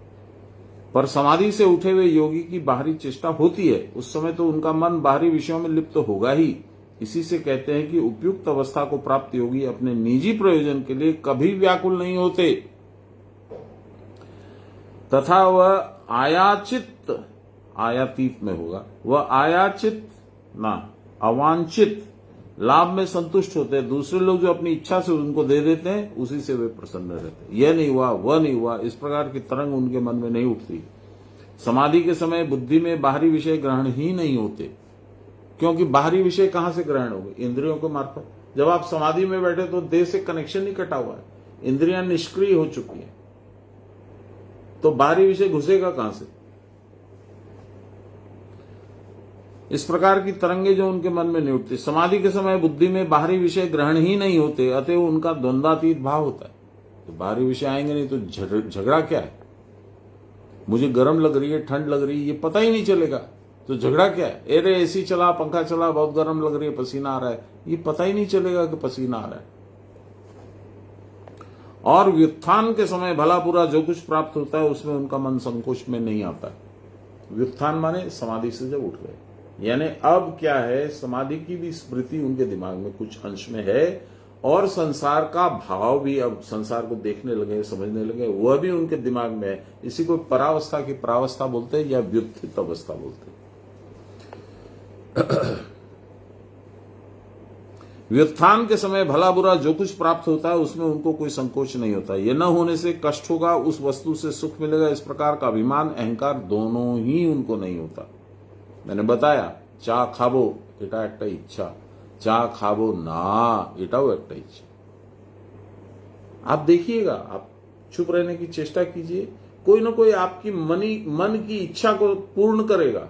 पर समाधि से उठे हुए योगी की बाहरी चेष्टा होती है। उस समय तो उनका मन बाहरी विषयों में लिप्त होगा ही। इसी से कहते हैं कि उपयुक्त अवस्था को प्राप्त योगी अपने निजी प्रयोजन के लिए कभी व्याकुल नहीं होते, तथा वह आयाचित, आयातीत में होगा, वह आयाचित ना अवांछित लाभ में संतुष्ट होते हैं। दूसरे लोग जो अपनी इच्छा से उनको दे देते हैं उसी से वे प्रसन्न रहते हैं। यह नहीं हुआ, वह नहीं हुआ, इस प्रकार की तरंग उनके मन में नहीं उठती। समाधि के समय बुद्धि में बाहरी विषय ग्रहण ही नहीं होते, क्योंकि बाहरी विषय कहां से ग्रहण होंगे? इंद्रियों के मार्फत। जब आप समाधि में बैठे तो देह से कनेक्शन ही कटा हुआ है, इंद्रियां निष्क्रिय हो चुकी हैं, तो बाहरी विषय घुसेगा कहां से? इस प्रकार की तरंगे जो उनके मन में नहीं उठती। समाधि के समय बुद्धि में बाहरी विषय ग्रहण ही नहीं होते, अतः उनका द्वंद्वातीत भाव होता है। तो बाहरी विषय आएंगे नहीं तो झगड़ा क्या है? मुझे गर्म लग रही है, ठंड लग रही है, ये पता ही नहीं चलेगा, तो झगड़ा क्या है? अरे एसी चला, पंखा चला, बहुत गर्म लग रही है, पसीना आ रहा है, ये पता ही नहीं चलेगा कि पसीना आ रहा है। और व्युत्थान के समय भला बुरा जो कुछ प्राप्त होता है उसमें उनका मन संकोच में नहीं आता। व्युत्थान माने समाधि से जब उठ गए, यानी अब क्या है, समाधि की भी स्मृति उनके दिमाग में कुछ अंश में है, और संसार का भाव भी अब संसार को देखने लगे, समझने लगे, वह भी उनके दिमाग में है। इसी को परावस्था की प्रावस्था बोलते हैं या व्युत्थित अवस्था बोलते हैं। व्युत्थान के समय भला बुरा जो कुछ प्राप्त होता है उसमें उनको कोई संकोच नहीं होता। ये न होने से कष्ट होगा, उस वस्तु से सुख मिलेगा, इस प्रकार का अभिमान अहंकार दोनों ही उनको नहीं होता। मैंने बताया चा खाबो एटा एक इच्छा, चा खाबो ना एटाओ एक इच्छा। आप देखिएगा, आप चुप रहने की चेष्टा कीजिए, कोई ना कोई आपकी मन की इच्छा को पूर्ण करेगा।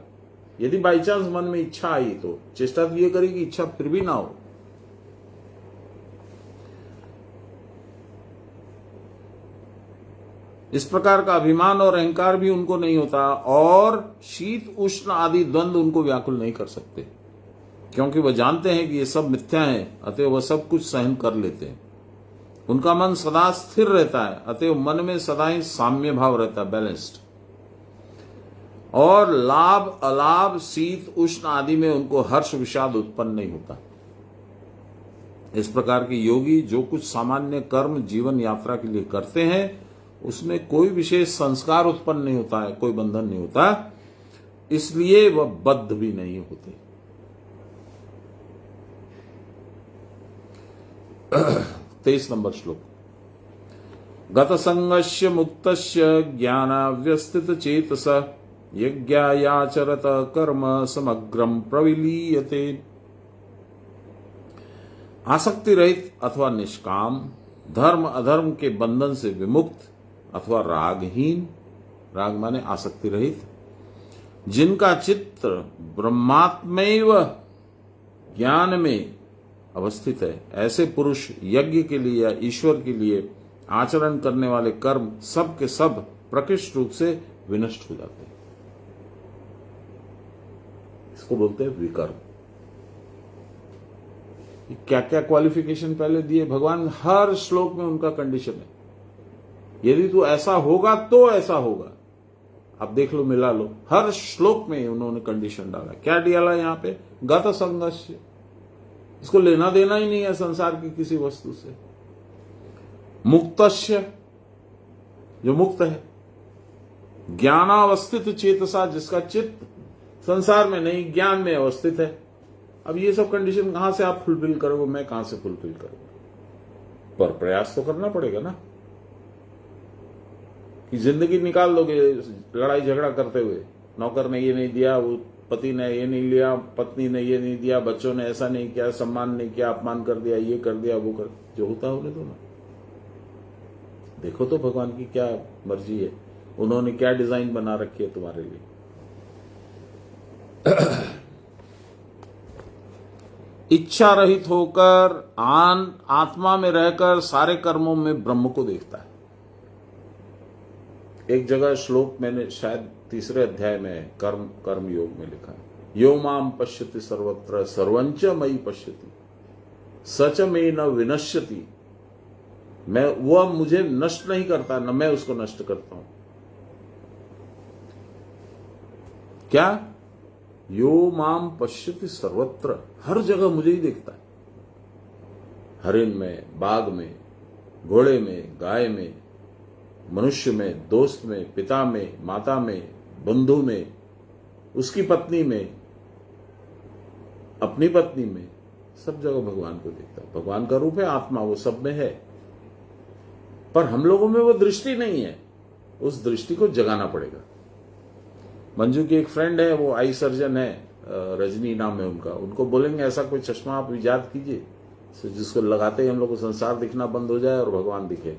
यदि बाई चांस मन में इच्छा आई तो चेष्टा तो ये करेगी इच्छा फिर भी ना हो। इस प्रकार का अभिमान और अहंकार भी उनको नहीं होता और शीत उष्ण आदि द्वंद्व उनको व्याकुल नहीं कर सकते, क्योंकि वह जानते हैं कि ये सब मिथ्या है, अतः वह सब कुछ सहन कर लेते हैं। उनका मन सदा स्थिर रहता है, अतः मन में सदा ही साम्य भाव रहता है, बैलेंस्ड। और लाभ अलाभ शीत उष्ण आदि में उनको हर्ष विषाद उत्पन्न नहीं होता। इस प्रकार के योगी जो कुछ सामान्य कर्म जीवन यात्रा के लिए करते हैं उसमें कोई विशेष संस्कार उत्पन्न नहीं होता है, कोई बंधन नहीं होता, इसलिए वह बद्ध भी नहीं होते। 23 नंबर श्लोक। गत संगस्य मुक्तस्य ज्ञानाव्यस्थित चेतस यज्ञायाचरत कर्म समग्रम प्रविलीयते। आसक्ति रहित अथवा निष्काम, धर्म अधर्म के बंधन से विमुक्त अथवा रागहीन, राग माने आसक्ति रहित, जिनका चित्त ब्रह्मात्मैव ज्ञान में अवस्थित है, ऐसे पुरुष यज्ञ के लिए या ईश्वर के लिए आचरण करने वाले कर्म सब के सब प्रकृष्ट रूप से विनष्ट हो जाते हैं। इसको बोलते हैं विकर्म। क्या क्या क्वालिफिकेशन पहले दिए भगवान, हर श्लोक में उनका कंडीशन है। यदि तो ऐसा होगा तो ऐसा होगा, आप देख लो, मिला लो, हर श्लोक में उन्होंने कंडीशन डाला। क्या डाला यहां पे? गत संगस्य, इसको लेना देना ही नहीं है संसार की किसी वस्तु से। मुक्तस्य, जो मुक्त है। ज्ञानावस्थित चेतसा, जिसका चित्त संसार में नहीं ज्ञान में अवस्थित है। अब ये सब कंडीशन कहां से आप फुलफिल करोगे, मैं कहां से फुलफिल करूंगा? पर प्रयास तो करना पड़ेगा ना, कि जिंदगी निकाल दोगे लड़ाई झगड़ा करते हुए, नौकर ने ये नहीं दिया, वो पति ने ये नहीं लिया, पत्नी ने ये नहीं दिया, बच्चों ने ऐसा नहीं किया, सम्मान नहीं किया, अपमान कर दिया, ये कर दिया, वो कर, जो होता होने दो ना। देखो तो भगवान की क्या मर्जी है, उन्होंने क्या डिजाइन बना रखी है तुम्हारे लिए। इच्छा रहित होकर आत्मा में रहकर सारे कर्मों में ब्रह्म को देखता है। एक जगह श्लोक मैंने शायद 3 अध्याय में कर्म योग में लिखा है, यो माम पश्यति सर्वत्र सर्वंच मयि पश्यति सच में न विनश्यति। वह मुझे नष्ट नहीं करता, न मैं उसको नष्ट करता हूं। क्या? यो माम पश्यति सर्वत्र, हर जगह मुझे ही देखता है। हरिण में, बाघ में, घोड़े में, गाय में, मनुष्य में, दोस्त में, पिता में, माता में, बंधु में, उसकी पत्नी में, अपनी पत्नी में, सब जगह भगवान को देखता है। भगवान का रूप है आत्मा, वो सब में है, पर हम लोगों में वो दृष्टि नहीं है। उस दृष्टि को जगाना पड़ेगा। मंजू की एक फ्रेंड है, वो आई सर्जन है, रजनी नाम है उनका। उनको बोलेंगे ऐसा कोई चश्मा आप इजाद कीजिए जिसको लगाते ही हम लोग को संसार दिखना बंद हो जाए और भगवान दिखे।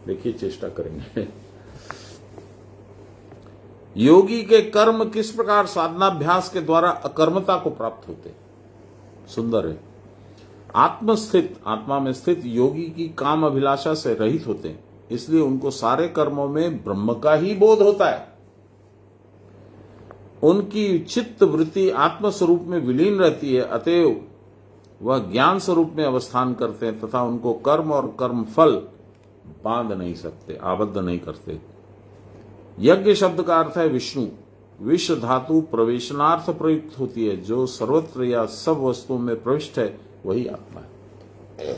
देखिए, चेष्टा करेंगे। योगी के कर्म किस प्रकार साधनाभ्यास के द्वारा अकर्मता को प्राप्त होते। सुंदर है। आत्मस्थित, आत्मा में स्थित योगी की काम अभिलाषा से रहित होते हैं, इसलिए उनको सारे कर्मों में ब्रह्म का ही बोध होता है। उनकी चित्त वृत्ति आत्म स्वरूप में विलीन रहती है, अतएव वह ज्ञान स्वरूप में अवस्थान करते हैं तथा उनको कर्म और कर्म फल बांध नहीं सकते, आबद्ध नहीं करते। यज्ञ शब्द का अर्थ है विष्णु। विष धातु प्रवेशनार्थ प्रयुक्त होती है। जो सर्वत्र या सब वस्तुओं में प्रविष्ट है वही आत्मा है।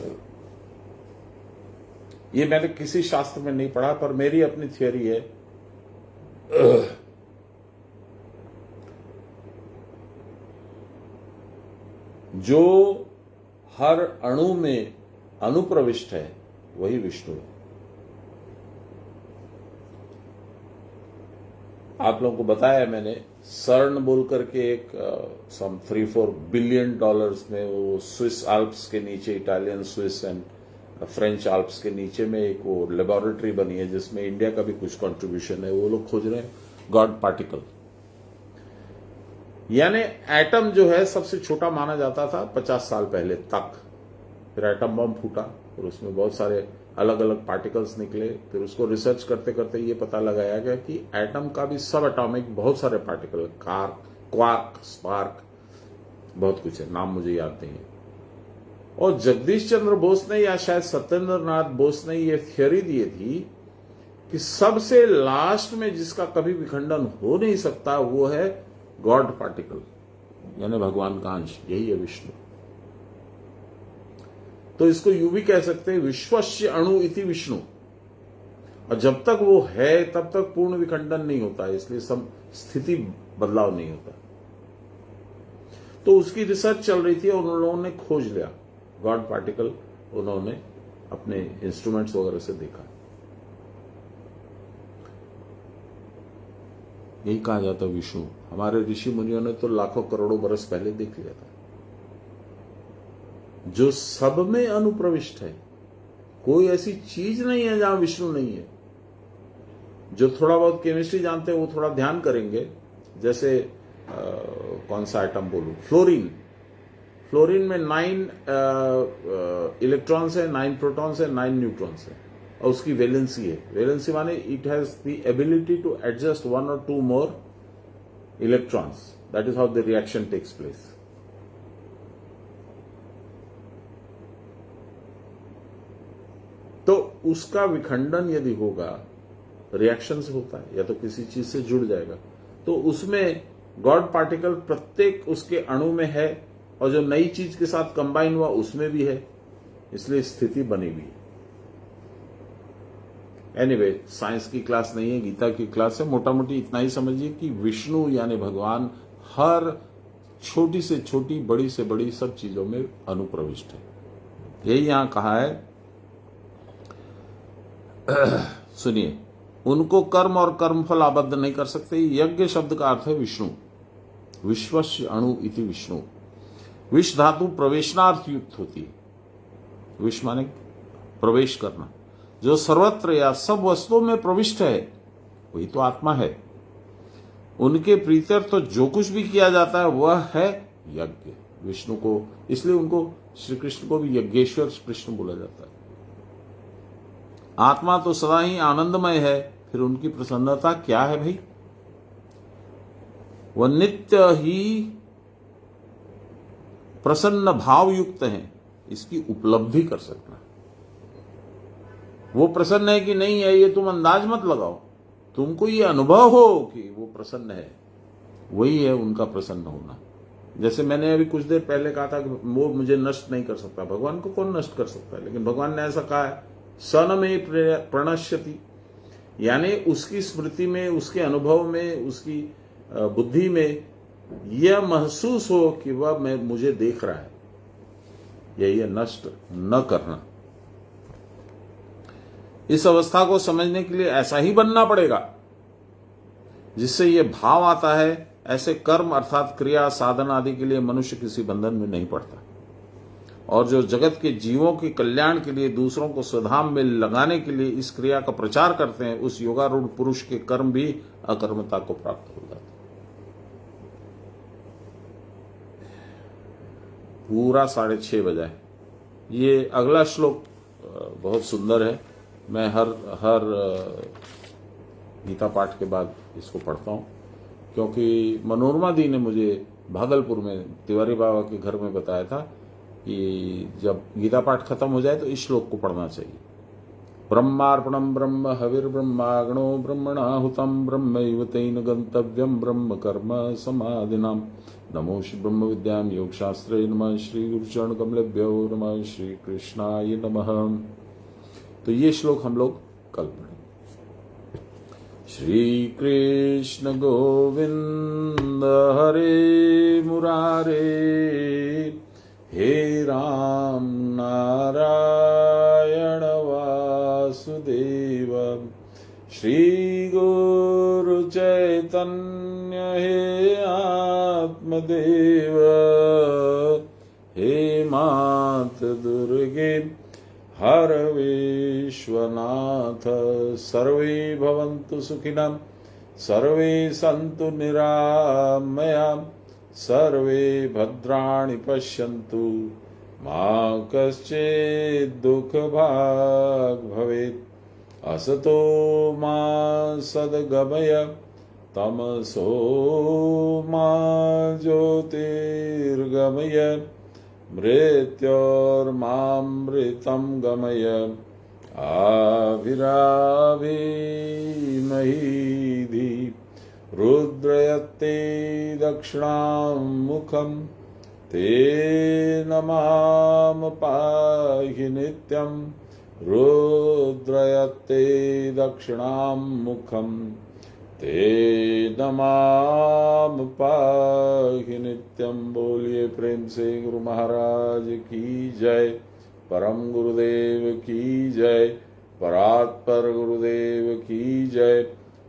ये मैंने किसी शास्त्र में नहीं पढ़ा, पर मेरी अपनी थियोरी है। जो हर अणु में अनुप्रविष्ट है वही विष्णु है। आप लोगों को बताया मैंने, सर्न बोल करके एक सम 3-4 बिलियन डॉलर्स में वो स्विस आल्प्स के नीचे, Italian Swiss and French Alps के नीचे में एक वो लेबोरेटरी बनी है जिसमें इंडिया का भी कुछ कंट्रीब्यूशन है। वो लोग खोज रहे हैं गॉड पार्टिकल, यानी एटम जो है सबसे छोटा माना जाता था 50 साल पहले तक। फिर एटम बम फूटा और उसमें बहुत सारे अलग अलग पार्टिकल्स निकले। फिर उसको रिसर्च करते करते ये पता लगाया गया कि एटम का भी सब एटॉमिक बहुत सारे पार्टिकल, क्वार्क, स्पार्क, बहुत कुछ है, नाम मुझे याद नहीं है। और जगदीश चंद्र बोस ने या शायद सत्येंद्र नाथ बोस ने ये थियोरी दी थी कि सबसे लास्ट में जिसका कभी विखंडन हो नहीं सकता वो है गॉड पार्टिकल, यानी भगवान का अंश, यही है विष्णु। तो इसको यूं भी कह सकते हैं विश्वस्य अणु इति विष्णु। और जब तक वो है तब तक पूर्ण विखंडन नहीं होता, इसलिए सब स्थिति बदलाव नहीं होता। तो उसकी रिसर्च चल रही थी और उन लोगों ने खोज लिया गॉड पार्टिकल, उन्होंने अपने इंस्ट्रूमेंट्स वगैरह से देखा। यही कहा जाता विष्णु। हमारे ऋषि मुनियों ने तो लाखों करोड़ों बरस पहले देख लिया था, जो सब में अनुप्रविष्ट है। कोई ऐसी चीज नहीं है जहां विष्णु नहीं है। जो थोड़ा बहुत केमिस्ट्री जानते हैं वो थोड़ा ध्यान करेंगे, जैसे कौन सा आइटम बोलूं, फ्लोरीन। फ्लोरीन में 9 इलेक्ट्रॉन्स है, 9 प्रोटॉन्स है, 9 न्यूट्रॉन्स है, और उसकी वैलेंसी है। वैलेंसी माने it has the ability to adjust 1 or 2 more electrons. That is how the reaction takes place. तो उसका विखंडन यदि होगा, रिएक्शन से होता है या तो किसी चीज से जुड़ जाएगा, तो उसमें गॉड पार्टिकल प्रत्येक उसके अणु में है, और जो नई चीज के साथ कंबाइन हुआ उसमें भी है, इसलिए स्थिति बनी हुई है। एनीवे, साइंस की क्लास नहीं है, गीता की क्लास है। मोटा मोटी इतना ही समझिए कि विष्णु यानी भगवान हर छोटी से छोटी, बड़ी से बड़ी सब चीजों में अनुप्रविष्ट है। यही यहां कहा है। सुनिए, उनको कर्म और कर्मफल आबद्ध नहीं कर सकते। यज्ञ शब्द का अर्थ है विष्णु। विश्वस्य अणु इति विष्णु। विष धातु प्रवेशनार्थ युक्त होती है। विष माने प्रवेश करना। जो सर्वत्र या सब वस्तुओं में प्रविष्ट है वही तो आत्मा है। उनके प्रीत्यर्थ तो जो कुछ भी किया जाता है वह है यज्ञ। विष्णु को, इसलिए उनको, श्री कृष्ण को भी यज्ञेश्वर कृष्ण बोला जाता है। आत्मा तो सदा ही आनंदमय है, फिर उनकी प्रसन्नता क्या है भाई? वह नित्य ही प्रसन्न भाव युक्त है, इसकी उपलब्धि कर सकना। वो प्रसन्न है कि नहीं है ये तुम अंदाज मत लगाओ, तुमको ये अनुभव हो कि वो प्रसन्न है, वही है उनका प्रसन्न होना। जैसे मैंने अभी कुछ देर पहले कहा था कि वो मुझे नष्ट नहीं कर सकता। भगवान को कौन नष्ट कर सकता है? लेकिन भगवान ने ऐसा कहा है, सन में प्रणश्यति, यानी उसकी स्मृति में, उसके अनुभव में, उसकी बुद्धि में यह महसूस हो कि वह मुझे देख रहा है। यही है नष्ट न करना। इस अवस्था को समझने के लिए ऐसा ही बनना पड़ेगा जिससे यह भाव आता है। ऐसे कर्म अर्थात क्रिया, साधन आदि के लिए मनुष्य किसी बंधन में नहीं पड़ता। और जो जगत के जीवों के कल्याण के लिए, दूसरों को स्वधाम में लगाने के लिए इस क्रिया का प्रचार करते हैं, उस योगारूढ़ पुरुष के कर्म भी अकर्मता को प्राप्त हो जाते हैं। पूरा 6:30 बजा है। ये अगला श्लोक बहुत सुंदर है। मैं हर गीता पाठ के बाद इसको पढ़ता हूं, क्योंकि मनोरमा दी ने मुझे भागलपुर में तिवारी बाबा के घर में बताया था कि जब गीता पाठ खत्म हो जाए तो इस श्लोक को पढ़ना चाहिए। ब्रह्मार्पणम ब्रह्म हविर्ब्रह्माग्नो ब्रह्मणाहुतम ब्रह्मैव तेन गंतव्यम ब्रह्म कर्म समाधिनाम। नमो श्री ब्रह्म विद्याम योग शास्त्रे नमः। श्री गुरुचरण कमलेभ्यो नमः। श्री कृष्णाय नमः। तो ये श्लोक हम लोग कल पढ़ेंगे। श्री कृष्ण गोविंद हरे मुरारे, हे राम चैतन्य हे आत्मदेव हे मात दुर्गे हर विश्वनाथ। सर्वे भवन्तु सुखिनः सर्वे सन्तु निरामयाः सर्वे भद्राणि पश्यन्तु मा कश्चित् दुःखभाग् भवेत्। असतो मा सद्गमय तमसो मा ज्योतिर्गमय मृत्योर्मामृतं गमय। आविराविमहीधि रुद्रयते दक्षिणां मुखं तेन मां पाहि नित्यं रुद्रयते दक्षिणां मुखं तेन मां पाहि नित्यं। बोलिए प्रेम से गुरु महाराज की जय, परम गुरुदेव की जय, परात्पर गुरुदेव की जय,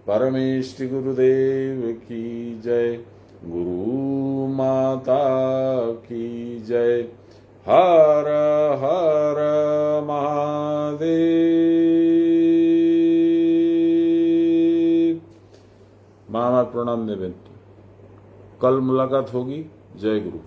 परमेष्टि गुरुदेव की जय, गुरु माता की जय। हर हर महादेव। मामा प्रणाम देवें। कल मुलाकात होगी। जय गुरु।